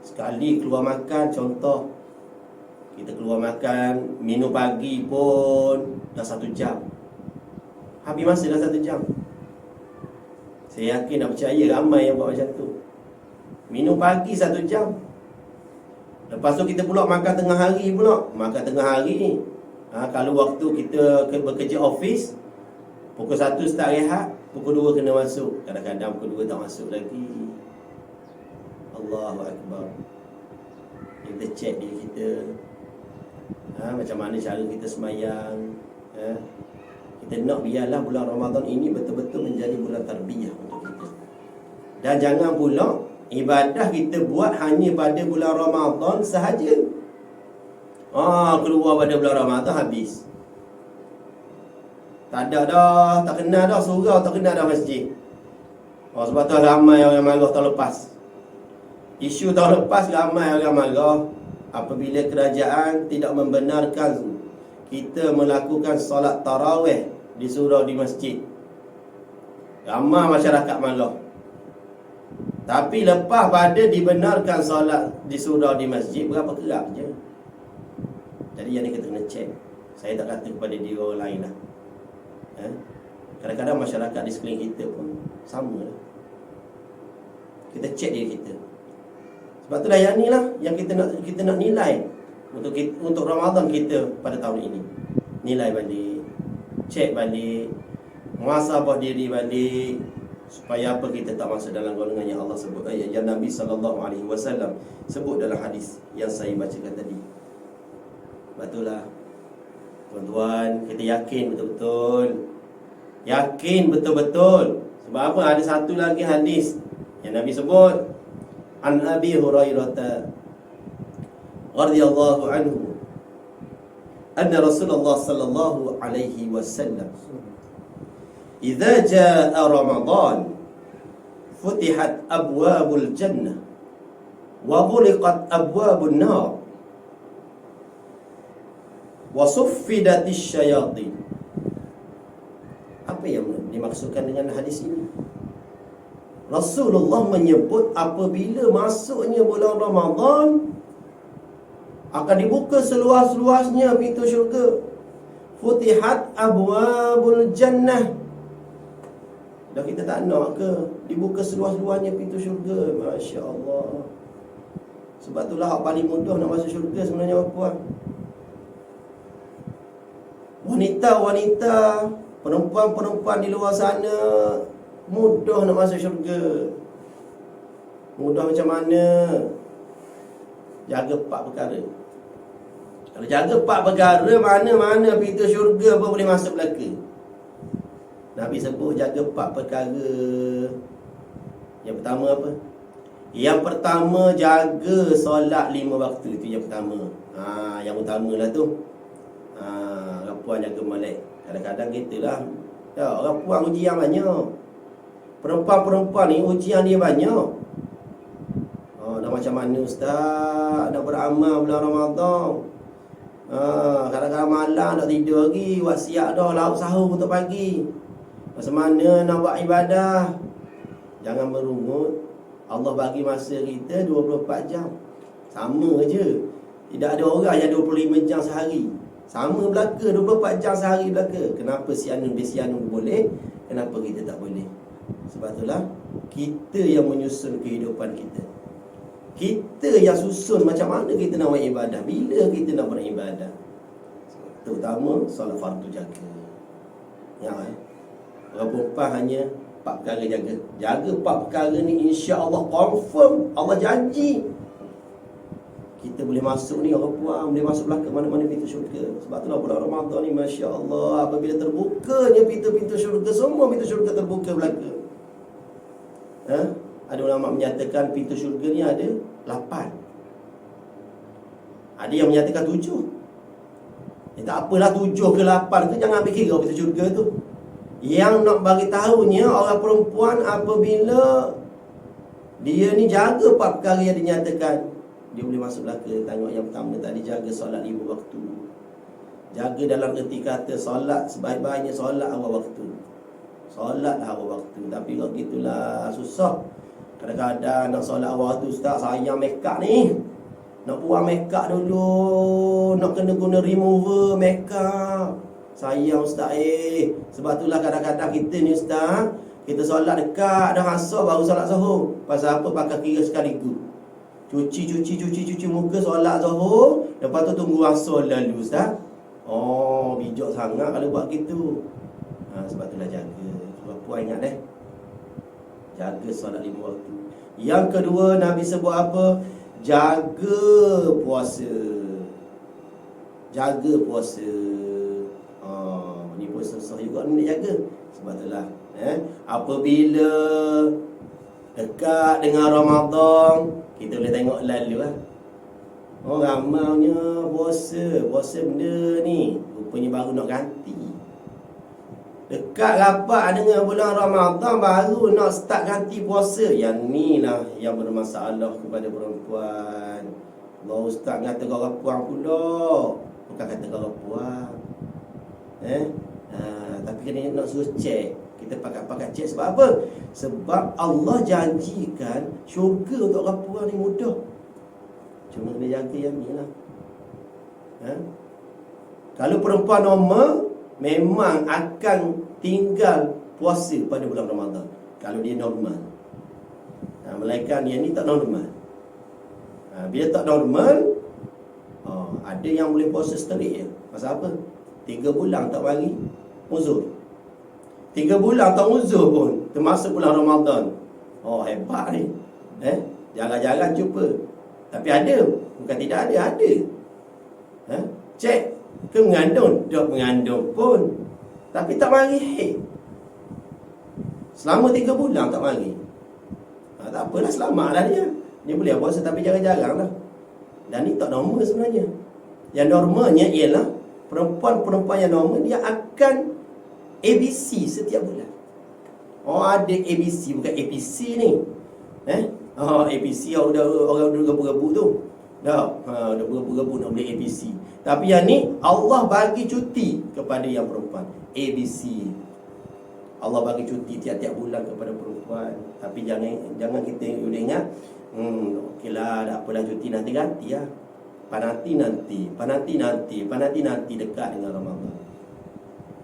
sekali keluar makan, contoh kita keluar makan, minum pagi pun dah 1 jam. Habis masa dah 1 jam. Saya yakin, nak percaya ramai yang buat macam tu. Minum pagi 1 jam. Lepas tu kita pula makan tengah hari pula. Makan tengah hari. Kalau waktu kita bekerja office, pukul 1 start rehat, pukul 2 kena masuk. Kadang-kadang pukul 2 tak masuk lagi. Allahu Akbar. Kita cek diri kita. Macam mana cara kita semayang. Kita nak biarlah bulan Ramadan ini betul-betul menjadi bulan tarbiyah untuk kita. Dan jangan pula ibadah kita buat hanya pada bulan Ramadan sahaja. Keluar pada bulan Ramadan habis. Tak ada dah, tak kenal dah surau, tak kenal dah masjid. Sebab tu ramai orang marah tahun lepas. Isu tahun lepas ramai orang marah apabila kerajaan tidak membenarkan kita melakukan solat tarawih di surau di masjid. Ramai masyarakat marah. Tapi lepas pada dibenarkan solat di surau di masjid, berapa kerap je. Jadi yang ni kita kena cek. Saya tak kata kepada diri orang lain lah. Kadang-kadang masyarakat di sekeliling kita pun sama lah. Kita cek diri kita. Sebab tu dah yang ni lah yang kita nak nilai untuk Ramadan kita pada tahun ini. Nilai balik, cek balik, muhasabah diri balik, supaya apa kita tak masuk dalam golongan yang Allah sebut, yang Nabi SAW sebut dalam hadis yang saya bacakan tadi. Betullah tuan-tuan, kita yakin betul-betul. Yakin betul-betul. Sebab apa? Ada satu lagi hadis yang Nabi sebut, An Abi Hurairah radhiyallahu anhu, anna Rasulullah sallallahu alaihi wasallam idza jaa Ramadan futihat abwabul jannah wa ghuliqat abwabun nar wa suffidatis syayatin. Apa yang dimaksudkan dengan hadis ini? Rasulullah menyebut apabila masuknya bulan Ramadan akan dibuka seluas-luasnya pintu syurga. Futihat abwabul jannah. Dah kita tak nak ke dibuka seluas-luasnya pintu syurga? Masya Allah. Sebab itulah hak paling mudah nak masuk syurga sebenarnya apa? Wanita-wanita, perempuan-perempuan di luar sana mudah nak masuk syurga. Mudah macam mana? Jaga 4 perkara. Kalau jaga 4 perkara, mana-mana pintu syurga pun boleh masuk belaka. Nabi sebut jaga 4 perkara. Yang pertama apa? Yang pertama, jaga solat 5 waktu. Itu yang pertama. Yang utamalah tu. Orang puan jaga molek. Kadang-kadang kita lah, orang puan ujian banyak. Perempuan-perempuan ni ujian dia banyak. Dah macam mana ustaz nak beramal bulan Ramadan? Kadang-kadang malam nak tidur lagi, buat siap dah lauk sahur untuk pagi. Macam mana nak buat ibadah? Jangan merungut. Allah bagi masa kita 24 jam. Sama je. Tidak ada orang yang 25 jam sehari. Sama belaka, 24 jam sehari belaka. Kenapa si anu boleh, kenapa kita tak boleh? Sebab itulah kita yang menyusun kehidupan kita. Kita yang susun macam mana kita nak buat ibadah, bila kita nak beribadah. Terutama solat fardu jaga. Orang perempuan hanya 4 perkara jaga. Jaga 4 perkara ni, insya-Allah confirm, Allah janji kita boleh masuk ni, orang puan boleh masuk belaka mana-mana pintu syurga. Sebab itulah bulan Ramadan ni, masya-Allah, apabila terbukanya pintu-pintu syurga, semua pintu syurga terbuka belaka. Ada ulama menyatakan pintu syurga ni ada 8. Ada yang menyatakan 7. Tak apalah 7 ke 8 tu, jangan ambil kira pintu syurga tu. Yang nak bagi tahunya orang perempuan apabila dia ni jaga 4 perkara yang dinyatakan, dia boleh masuk belaka. Tengok yang pertama tadi, jaga solat 5 waktu. Jaga dalam erti kata solat sebaik-baiknya solat awal waktu. Solat awal waktu. Tapi kalau gitulah susah. Kadang-kadang nak solat awal waktu, ustaz sayang makeup ni, nak buang makeup dulu, nak kena guna remover makeup. Sayang ustaz Sebab itulah kadang-kadang kita ni ustaz, Kita solat dekat dah asar baru solat zuhur. Pasal apa? Pakai kira sekaligus. Cuci muka solat zuhur, lepas tu tunggu asar lalu, Ustaz. Oh, bijak sangat kalau buat gitu. Sebab itulah jaga. Puan ingat jaga solat 5 waktu. Yang kedua, Nabi sebut apa? Jaga puasa. Jaga puasa. Ni pun susah juga ni nak jaga. Sebab itulah apabila dekat dengan Ramadan, kita boleh tengok lalu lah. Ramainya puasa benda ni rupanya baru nak ganti. Dekat rapat dengan bulan Ramadan baru nak start ganti puasa. Yang ni lah yang bermasalah kepada perempuan. Allah Ustaz kata orang puan pula, bukan kata orang puan. Tapi kena nak suruh cek. Kita pakai cek sebab apa? Sebab Allah janjikan syurga untuk orang puan ni mudah. Cuma kena jaga yang ni lah. Kalau perempuan normal, memang akan tinggal puasa pada bulan Ramadan. Kalau dia normal. Melainkan yang ni tak normal. Bila tak normal, ada yang boleh puasa straight je. Pasal apa? 3 bulan tak bagi uzur. 3 bulan tak uzur pun termasuk bulan Ramadan. Hebat ni. Jarang-jarang jumpa. Tapi ada. Bukan tidak ada. Cek ke mengandung? Tak mengandung pun. Tapi tak mari haid. Selama 3 bulan tak mari. Tak apalah, selamatlah dia. Dia boleh puasa tapi jarang-jarang lah. Dan ni tak normal sebenarnya. Yang normalnya ialah perempuan-perempuan yang normal, dia akan ABC setiap bulan. Ada ABC, bukan APC ni. APC orang duduk gebu-gebu tu. Dah berebut nak beli ABC. Tapi yang ni Allah bagi cuti kepada yang perempuan. ABC. Allah bagi cuti tiap-tiap bulan kepada perempuan. Tapi jangan kita ingat, okeylah, tak apalah, cuti nanti ganti lah. Pananti nanti dekat dengan Ramadan.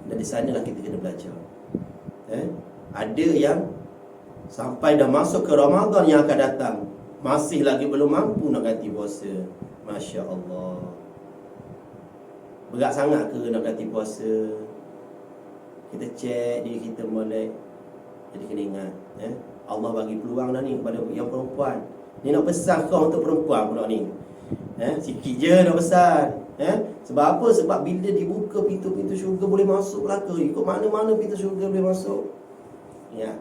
Dan di sanalah kita kena belajar. Ada yang sampai dah masuk ke Ramadan yang akan datang, masih lagi belum mampu nak ganti puasa. Masya Allah. Berat sangat ke nak ganti puasa? Kita cek diri kita molek. Jadi kena ingat, Allah bagi peluang dah ni kepada yang perempuan. Ni nak pesan kau untuk perempuan pula ni. Sikit je nak pesan. Sebab apa? Sebab bila dibuka pintu-pintu syurga boleh masuk lah ke? Ikut mana-mana pintu syurga boleh masuk. Ingat.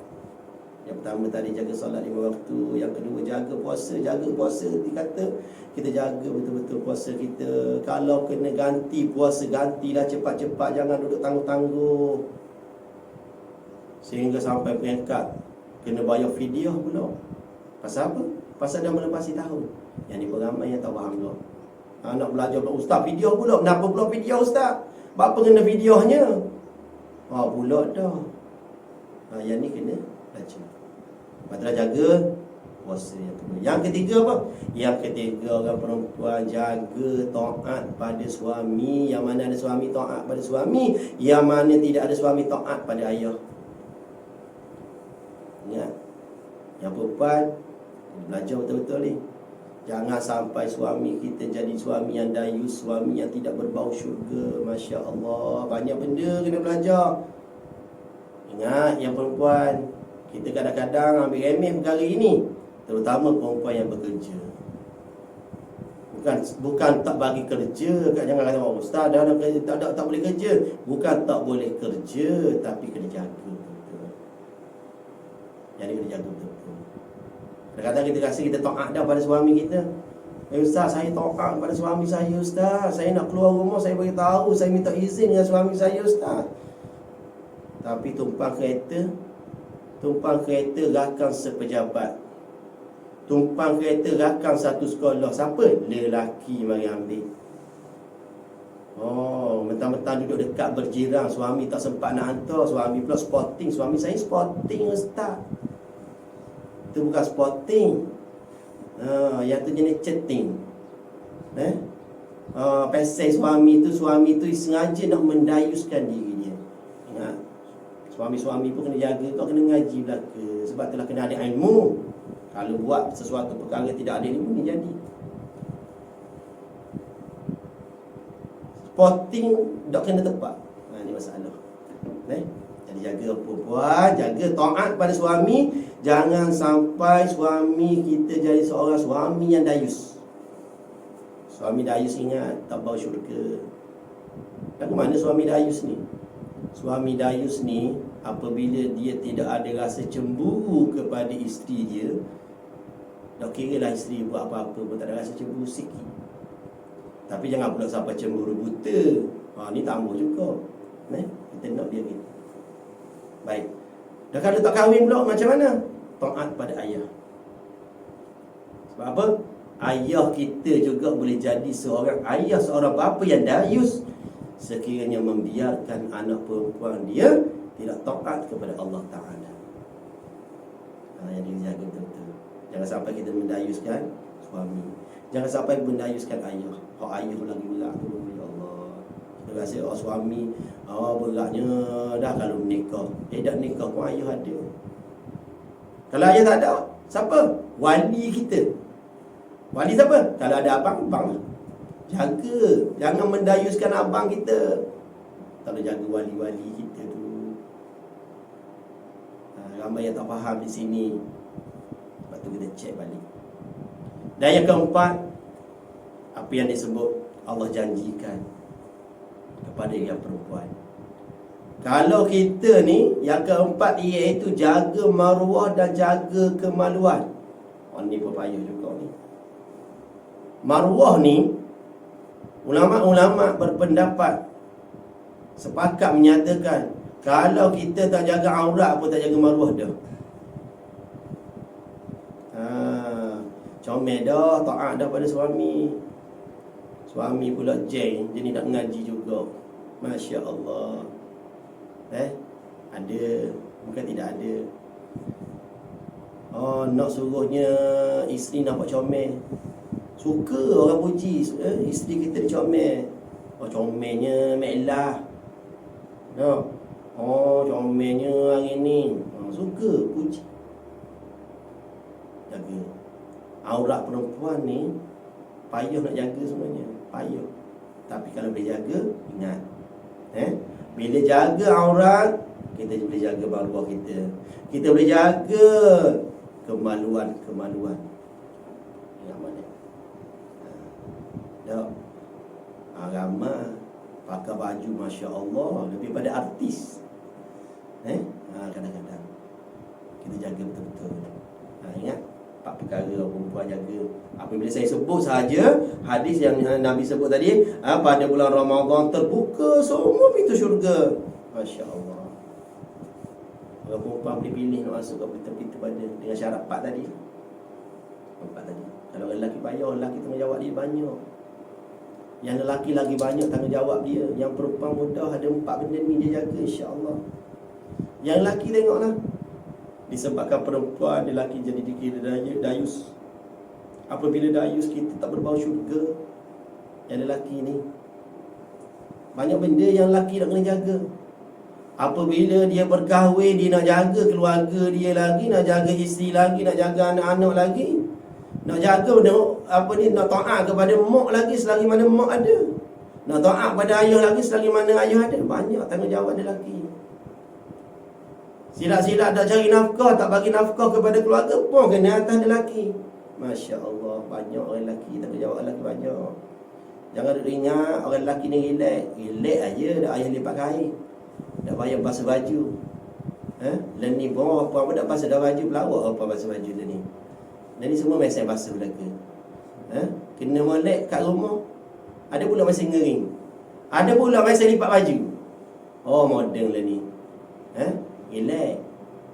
Yang pertama tadi jaga solat 5 waktu. Yang kedua jaga puasa. Jaga puasa dikata kita jaga betul-betul puasa kita. Kalau kena ganti puasa, gantilah cepat-cepat. Jangan duduk tangguh-tangguh sehingga sampai peringkat kena bayar fidyah pula. Pasal apa? Pasal dah melepasi tahun. Yang ni ramai yang tak faham pula. Nak belajar pula, Ustaz fidyah pula. Kenapa pula fidyah Ustaz? Apa kena fidyahnya? Pula dah. Yang ni kena belajar. Patutlah jaga puasa yang kedua. Yang ketiga apa? Yang ketiga, orang perempuan jaga taat pada suami. Yang mana ada suami taat pada suami, yang mana tidak ada suami taat pada ayah. Ingat, yang perempuan belajar betul-betul ni. Jangan sampai suami kita jadi suami yang dayus, suami yang tidak berbau syurga. Masya Allah, banyak benda kena belajar. Ingat, yang perempuan, kita kadang-kadang ambil remeh perkara ini. Terutama perempuan yang bekerja. Bukan tak bagi kerja. Jangan kata, Ustaz dah nak kerja, tak boleh kerja. Bukan tak boleh kerja, tapi kena jaga betul. Jadi kena jaga betul. Kadang-kadang kita rasa kita taat dah pada suami kita. Ustaz, saya taat pada suami saya, Ustaz. Saya nak keluar rumah, saya beritahu, saya minta izin dengan suami saya, Ustaz. Tapi tumpang kereta rakan sepejabat. Tumpang kereta rakan satu sekolah. Siapa? Lelaki mari ambil. Mentang-mentang duduk dekat berjiran, suami tak sempat nak hantar, suami pula sporting. Suami saya sporting, Ustaz. Itu bukan sporting. Yang tu jenis chatting. Pasal suami tu sengaja nak mendayuskan diri dia. Ingat, Suami-suami pun kena jaga, kau kena ngaji belaka. Sebab itulah kena ada ilmu. Kalau buat sesuatu perkara tidak ada ilmu, ni jadi. Spotting tak kena tepat. Ni masalah. Jadi jaga perempuan, jaga taat pada suami. Jangan sampai suami kita jadi seorang suami yang dayus. Suami dayus ingat tak bawa syurga. Lagu mana suami dayus ni? Suami dayus ni apabila dia tidak ada rasa cemburu kepada isteri dia, tak kira lah isteri buat apa-apa pun tak ada rasa cemburu sikit. Tapi jangan pula sampai cemburu buta. Ni tambah juga. Kita nak dia gitu. Baik. Dan kalau tak kahwin pula macam mana? Taat pada ayah. Sebab apa? Ayah kita juga boleh jadi seorang ayah, seorang bapa yang dayus sekiranya membiarkan anak perempuan dia tidak taat kepada Allah Ta'ala. Yang dijaga betul-betul. Jangan sampai kita mendayuskan suami. Jangan sampai mendayuskan ayah. Ayah lagi berat tu, ya Allah. Kita rasa suami beratnya dah kalau nikah. Tak nikah pun ayah ada. Kalau ayah tak ada, siapa? Wali kita. Wali siapa? Kalau ada abang, abang lah. Jaga. Jangan mendayuskan abang kita. Kalau jaga wali-wali kita tu. Ramai yang tak faham di sini. Lepas tu kita cek balik. Dan yang keempat, apa yang disebut Allah janjikan kepada yang perempuan. Kalau kita ni, yang keempat iaitu jaga maruah dan jaga kemaluan. Ni pepayah juga ni. Maruah ni, ulama-ulama berpendapat sepakat menyatakan kalau kita tak jaga aurat pun tak jaga maruah dah. Comel dah, taat dah pada suami. Suami pula jeng, jadi nak ngaji juga. Masya Allah. Ada, bukan tidak ada. Nak suruhnya isteri nampak comel. Suka orang puji isteri kita comel. Comelnya Melah. Comelnya hari ni. Suka puji. Jaga. Aurat perempuan ni payah nak jaga semuanya. Payah. Tapi kalau boleh jaga, ingat. Bila jaga aurat, kita boleh jaga maruah kita. Kita boleh jaga kemaluan-kemaluan. Yang mana? Tak. Ramai pakai baju Masya Allah lebih pada artis. Kadang-kadang kita jaga betul-betul. Ingat 4 perkara perempuan jaga. Apabila saya sebut sahaja hadis yang Nabi sebut tadi, pada bulan Ramadan terbuka semua pintu syurga. Masya Allah. Orang perempuan boleh pilih nak masuk ke pintu-pintu pada dengan syarat 4 tadi. 4 tadi. Kalau lelaki payah, lelaki tanggungjawab dia banyak. Yang lelaki lagi banyak tanggungjawab dia. Yang perempuan mudah ada 4 benda ni dia jaga, insya-Allah. Yang lelaki tengoklah, disebabkan perempuan, lelaki jadi dikira dayus. Apabila dayus, kita tak berbau syurga. Yang lelaki ni banyak benda yang lelaki nak kena jaga. Apabila dia berkahwin, dia nak jaga keluarga dia lagi, nak jaga isteri lagi, nak jaga anak-anak lagi, nak jaga nak taat kepada mak lagi selagi mana mak ada, nak taat pada ayah lagi selagi mana ayah ada. Banyak tanggungjawab dia lelaki. Silap-silap tak cari nafkah, tak bagi nafkah kepada keluarga pun kena atas lelaki. Masya Allah, banyak orang lelaki tanggungjawab lelaki banyak. Jangan duk ingat orang lelaki ni relax aja, dah ayah lipat kain, dah bayar basuh baju. Leni pun apa dah basuh dah baju, pelawak apa basuh baju tu ni. Dan ni semua mesin basuh belaka. Kena molek kat rumah. Ada pula mesin ngering. Ada pula mesin lipat baju. Moden lah ni. Relax.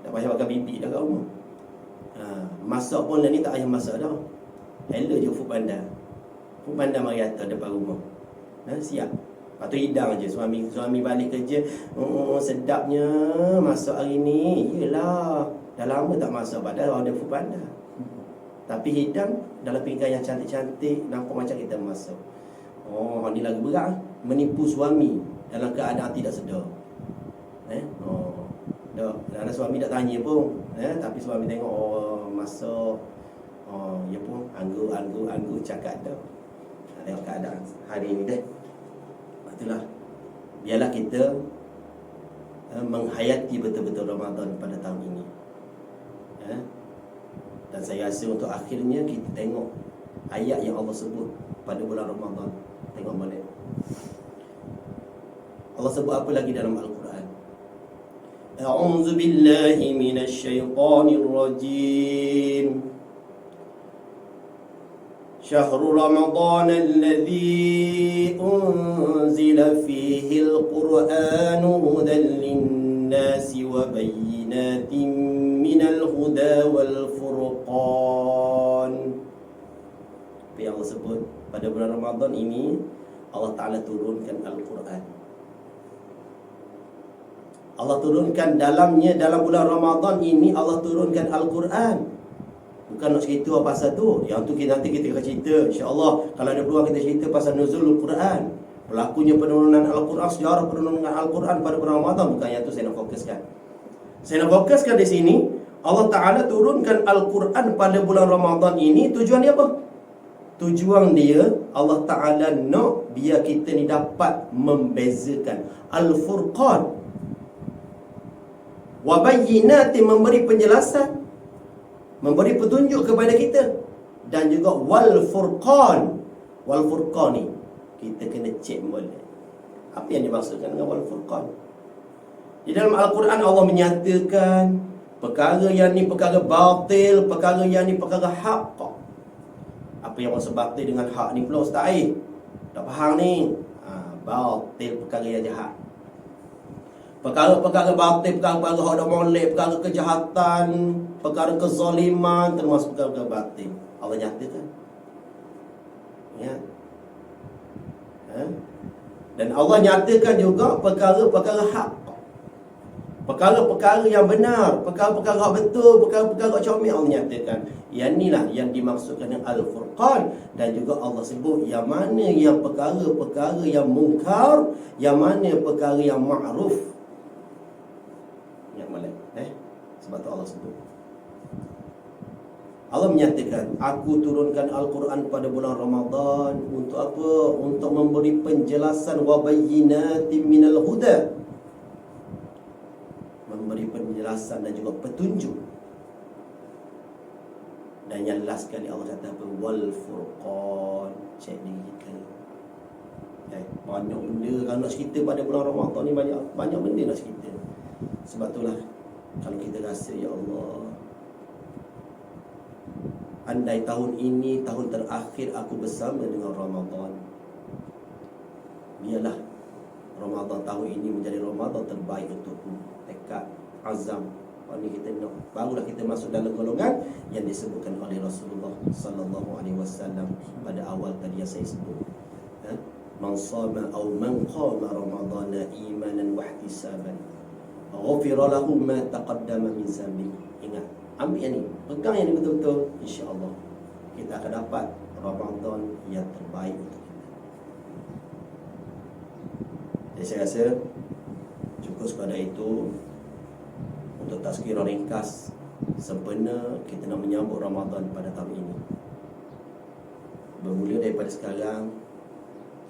Tak payah pakai bibik dah kat rumah. Masak pun lah ni tak payah masak dah. Hello je food panda. Food panda mari atas depan rumah. Siap. Lepas tu hidang je. Suami balik kerja. Sedapnya masak hari ni. Yelah, dah lama tak masak, padahal ada food panda. Tapi hidang dalam pinggan yang cantik-cantik, nampak macam kita masak. Ni lagi berat. Menipu suami dalam keadaan tidak sedar. Tak, kerana suami tak tanya pun. Tapi suami tengok, oh, masak. Oh, ya pun, anggur cakap dah. Tengok keadaan hari ini deh. Itulah. Biarlah kita menghayati betul-betul Ramadan pada tahun ini. Dan saya rasa untuk akhirnya kita tengok ayat yang Allah sebut pada bulan Ramadan. Tengok balik. Allah sebut apa lagi dalam Al-Quran? A'udzu billahi minasy syaithanir rajim. شهر رمضان الذي أنزل فيه القرآن هدى للناس وبينات من الهدى والفرقان. Apa yang Allah sebut pada bulan Ramadan ini, Allah Ta'ala turunkan Al-Quran. Allah turunkan dalamnya, dalam bulan Ramadan ini Allah turunkan Al-Quran. Bukan nak cerita pasal tu. Yang tu nanti kita akan cerita, insya-Allah. Kalau ada peluang kita cerita pasal nuzulul Quran, berlakunya penurunan Al-Quran, sejarah penurunan Al-Quran pada bulan Ramadan. Bukan yang tu saya nak fokuskan. Saya nak fokuskan di sini, Allah Ta'ala turunkan Al-Quran pada bulan Ramadan ini. Tujuan dia apa? Tujuan dia, Allah Ta'ala nak biar kita ni dapat membezakan Al-Furqan wa bayyinatin, memberi penjelasan, memberi petunjuk kepada kita, dan juga wal furqan. Wal furqan ni kita kena cek balik. Apa yang dimaksudkan dengan wal furqan? Di dalam Al-Quran Allah menyatakan perkara yang ni perkara batil, perkara yang ni perkara hak. Apa yang maksud batil dengan hak ni pula Ustaz Air? Tak faham ni. Batil perkara yang jahat. Perkara-perkara batil, perkara-perkara hak dak molek, perkara kejahatan, perkara kezaliman, termasuk perkara batil. Allah nyatakan. Ya. Dan Allah nyatakan juga perkara-perkara hak. Perkara-perkara yang benar, perkara-perkara hak betul, perkara-perkara hak comel, Allah nyatakan. Yang inilah yang dimaksudkan dengan Al-Furqan. Dan juga Allah sebut yang mana yang perkara-perkara yang mungkar, yang mana perkara yang ma'ruf. Sebab tu Allah sebut. Allah menyatakan, aku turunkan Al-Quran pada bulan Ramadan. Untuk apa? Untuk memberi penjelasan wa bayyinatin minal huda, memberi penjelasan dan juga petunjuk. Dan yang last sekali Allah kata apa? Wal furqan. Cek diri kita. Banyak benda kalau nak cerita pada bulan Ramadan ni, banyak benda nak cerita. Sebab itulah kalau kita rasa, ya Allah, andai tahun ini tahun terakhir aku bersama dengan Ramadan, biarlah Ramadan tahun ini menjadi Ramadan terbaik untukku. Tekad, azam, ini kita nak, barulah kita masuk dalam golongan yang disebutkan oleh Rasulullah sallallahu alaihi wasallam pada awal tadi yang saya sebut. Man shama aw man qama ramadana imanan wa ihtisaban ghufira lahu ma taqaddama min zambi. Ingat, ambil yang ni, pegang yang ni betul-betul, insya-Allah kita akan dapat Ramadan yang terbaik untuk kita. Jadi saya rasa cukup sekadar itu untuk tazkirah ringkas sempena kita nak menyambut Ramadan pada tahun ini. Bermula daripada sekarang,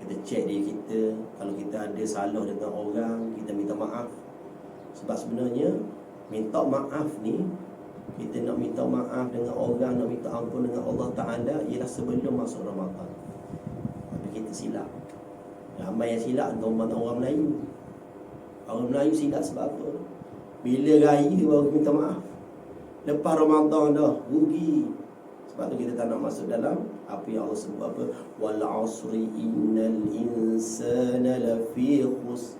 kita cek diri kita. Kalau kita ada salah dengan orang, kita minta maaf. Sebab sebenarnya minta maaf ni, kita nak minta maaf dengan orang, nak minta ampun dengan Allah Ta'ala, ialah sebelum masuk Ramadan. Tapi kita silap. Ramai yang silap dengan orang Melayu. Orang Melayu silap sebab apa? Bila raya baru minta maaf. Lepas Ramadan dah rugi. Sebab tu kita tak nak masuk dalam apa yang Allah sebut apa? Wal 'asri innal insana lafi khusr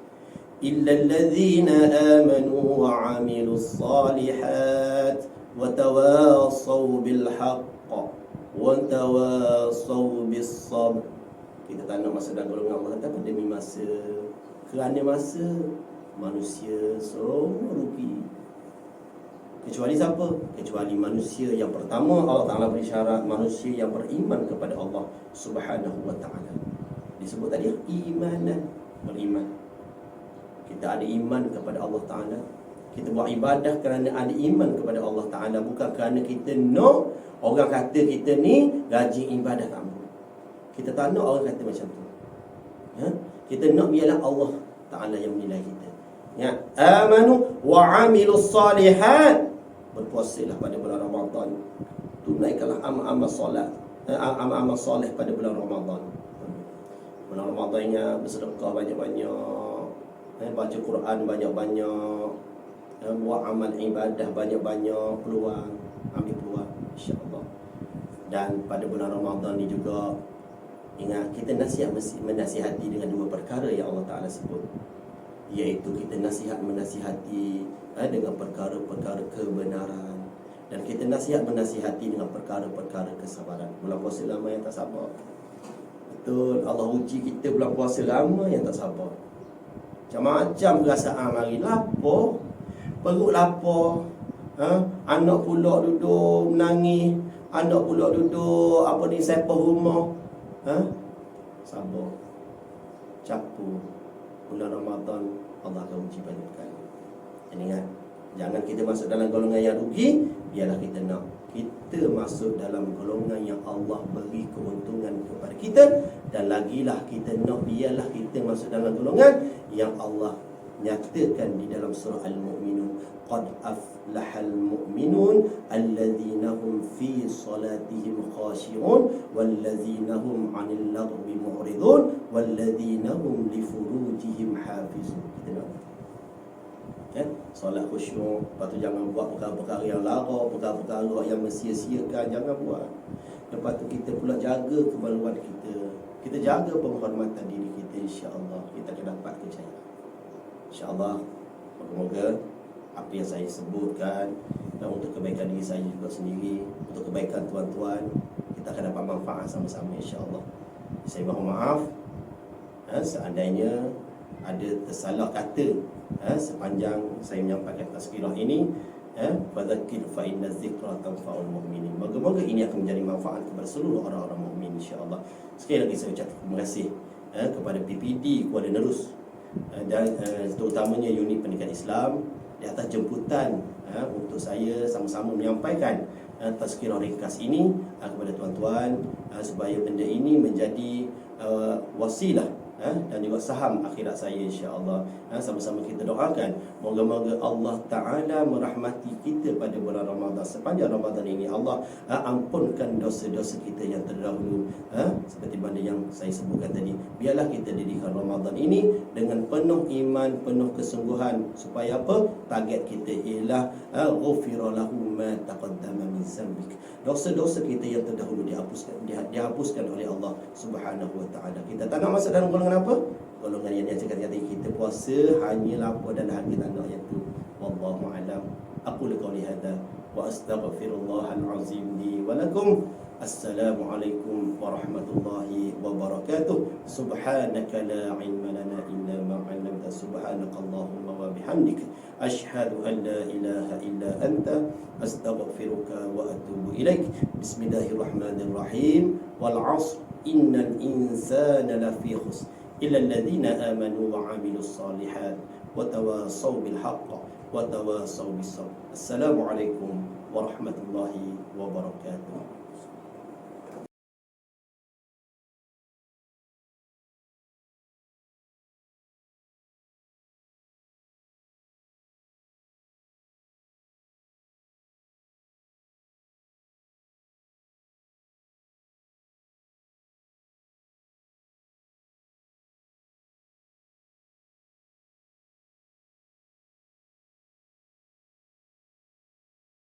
illa alladhina amanu wa 'amilus salihat wa tawassaw bil haqq wa tawassaw bis sabr. Kita tak nak masuk dalam golongan Allah kata demi masa. Kerana masa, manusia semua rugi. Kecuali siapa? Kecuali manusia yang pertama Allah Ta'ala beri syarat, manusia yang beriman kepada Allah Subhanahu wa Ta'ala. Disebut tadi imanan, beriman. Kita ada iman kepada Allah Ta'ala, Kita buat ibadah kerana ada iman kepada Allah Ta'ala, bukan kerana kita nak orang kata kita ni rajin ibadah tak mampu. Kita tak nak orang kata macam tu. Kita nak biarlah Allah Ta'ala yang menilai kita. Ya, amanu wa amilus salihat. Berpuasalah pada bulan Ramadan. Tunaikanlah amal-amal solat, amal-amal soleh pada bulan Ramadan. Bulan Ramadannya bersedekah banyak-banyak, baca Quran banyak-banyak, buat amal ibadah banyak-banyak, peluang, ambil peluang insya-Allah. Dan pada bulan Ramadan ni juga ingat, kita menasihati dengan dua perkara yang Allah Ta'ala sebut, iaitu kita menasihati dengan perkara-perkara kebenaran, dan kita menasihati dengan perkara-perkara kesabaran. Bulan puasa lama yang tak sabar. Betul, Allah uji kita bulan puasa lama yang tak sabar. Macam-macam perasaan mari, lapar, perut lapar, anak pula duduk menangis, anak pula duduk sepah rumah. Sabar, capu. Bulan Ramadan Allah akan uji banyak kali. Dan ingat, jangan kita masuk dalam golongan yang rugi. Biarlah kita nak kita masuk dalam golongan yang Allah beri keuntungan kepada kita. Dan lagilah kita nak biarlah kita masuk dalam golongan yang Allah nyatakan di dalam surah Al-Mu'minun, qad aflahal mu'minun alladzina hum fi salatihim khashi'un walladzina hum 'anil lagwi mu'ridun walladzina hum li furujihim hafizun. Kita nak solat khusyuk. Lepas tu jangan buat perkara-perkara yang lara, perkara-perkara yang mensia-siakan, jangan buat. Lepas tu kita pula jaga kemaluan kita, kita jaga penghormatan diri kita. InsyaAllah kita akan dapat kejayaan, InsyaAllah. Moga-moga apa yang saya sebutkan, dan untuk kebaikan diri saya juga sendiri, untuk kebaikan tuan-tuan, kita akan dapat manfaat sama-sama insyaAllah. Saya mohon maaf seandainya ada tersalah kata sepanjang saya menyampaikan tazkirah ini. Fadzakir fa inna dzikra tanfa'ul mu'minin. Moga-moga ini akan menjadi manfaat kepada seluruh orang-orang mukmin insya-Allah. Sekali lagi saya ucapkan terima kasih kepada PPD Kuala Nerus dan terutamanya unit pendidikan Islam di atas jemputan untuk saya sama-sama menyampaikan tazkirah ringkas ini kepada tuan-tuan, supaya benda ini menjadi wasilah dan juga saham akhirat saya insya-Allah. Sama-sama kita doakan moga-moga Allah Ta'ala merahmati kita pada bulan Ramadan. Sepanjang Ramadan ini Allah ampunkan dosa-dosa kita yang terdahulu, seperti mana yang saya sebutkan tadi. Biarlah kita dirikan Ramadan ini dengan penuh iman, penuh kesungguhan, supaya apa? Target kita ialah ghufira lahu ma taqaddama min dzambik. Dosa-dosa kita yang terdahulu dihapuskan oleh Allah Subhanahu wa Ta'ala. Kita tak nak masuk dalam golongan apa? Golongan yang diajarkan tadi, kita puasa hanya lapar dan dahaga tak nak yang tu. Wallahu a'lam. Aqulu qawli hadza wa astaghfirullahal azim li wa lakum. Assalamualaikum warahmatullahi wabarakatuh. Subhanaka la ilma lana illa ma 'allamtana. Subhanakallahumma wa bihamdika asyhadu an la ilaha illa anta astaghfiruka wa atubu ilaik. Bismillahirrahmanirrahim. Wal 'asr innal insana lafi khusr illa alladhina amanu wa 'amilus salihat wa tawasaw bil haqq wa tawasaw bis sabr. Assalamualaikum warahmatullahi wabarakatuh.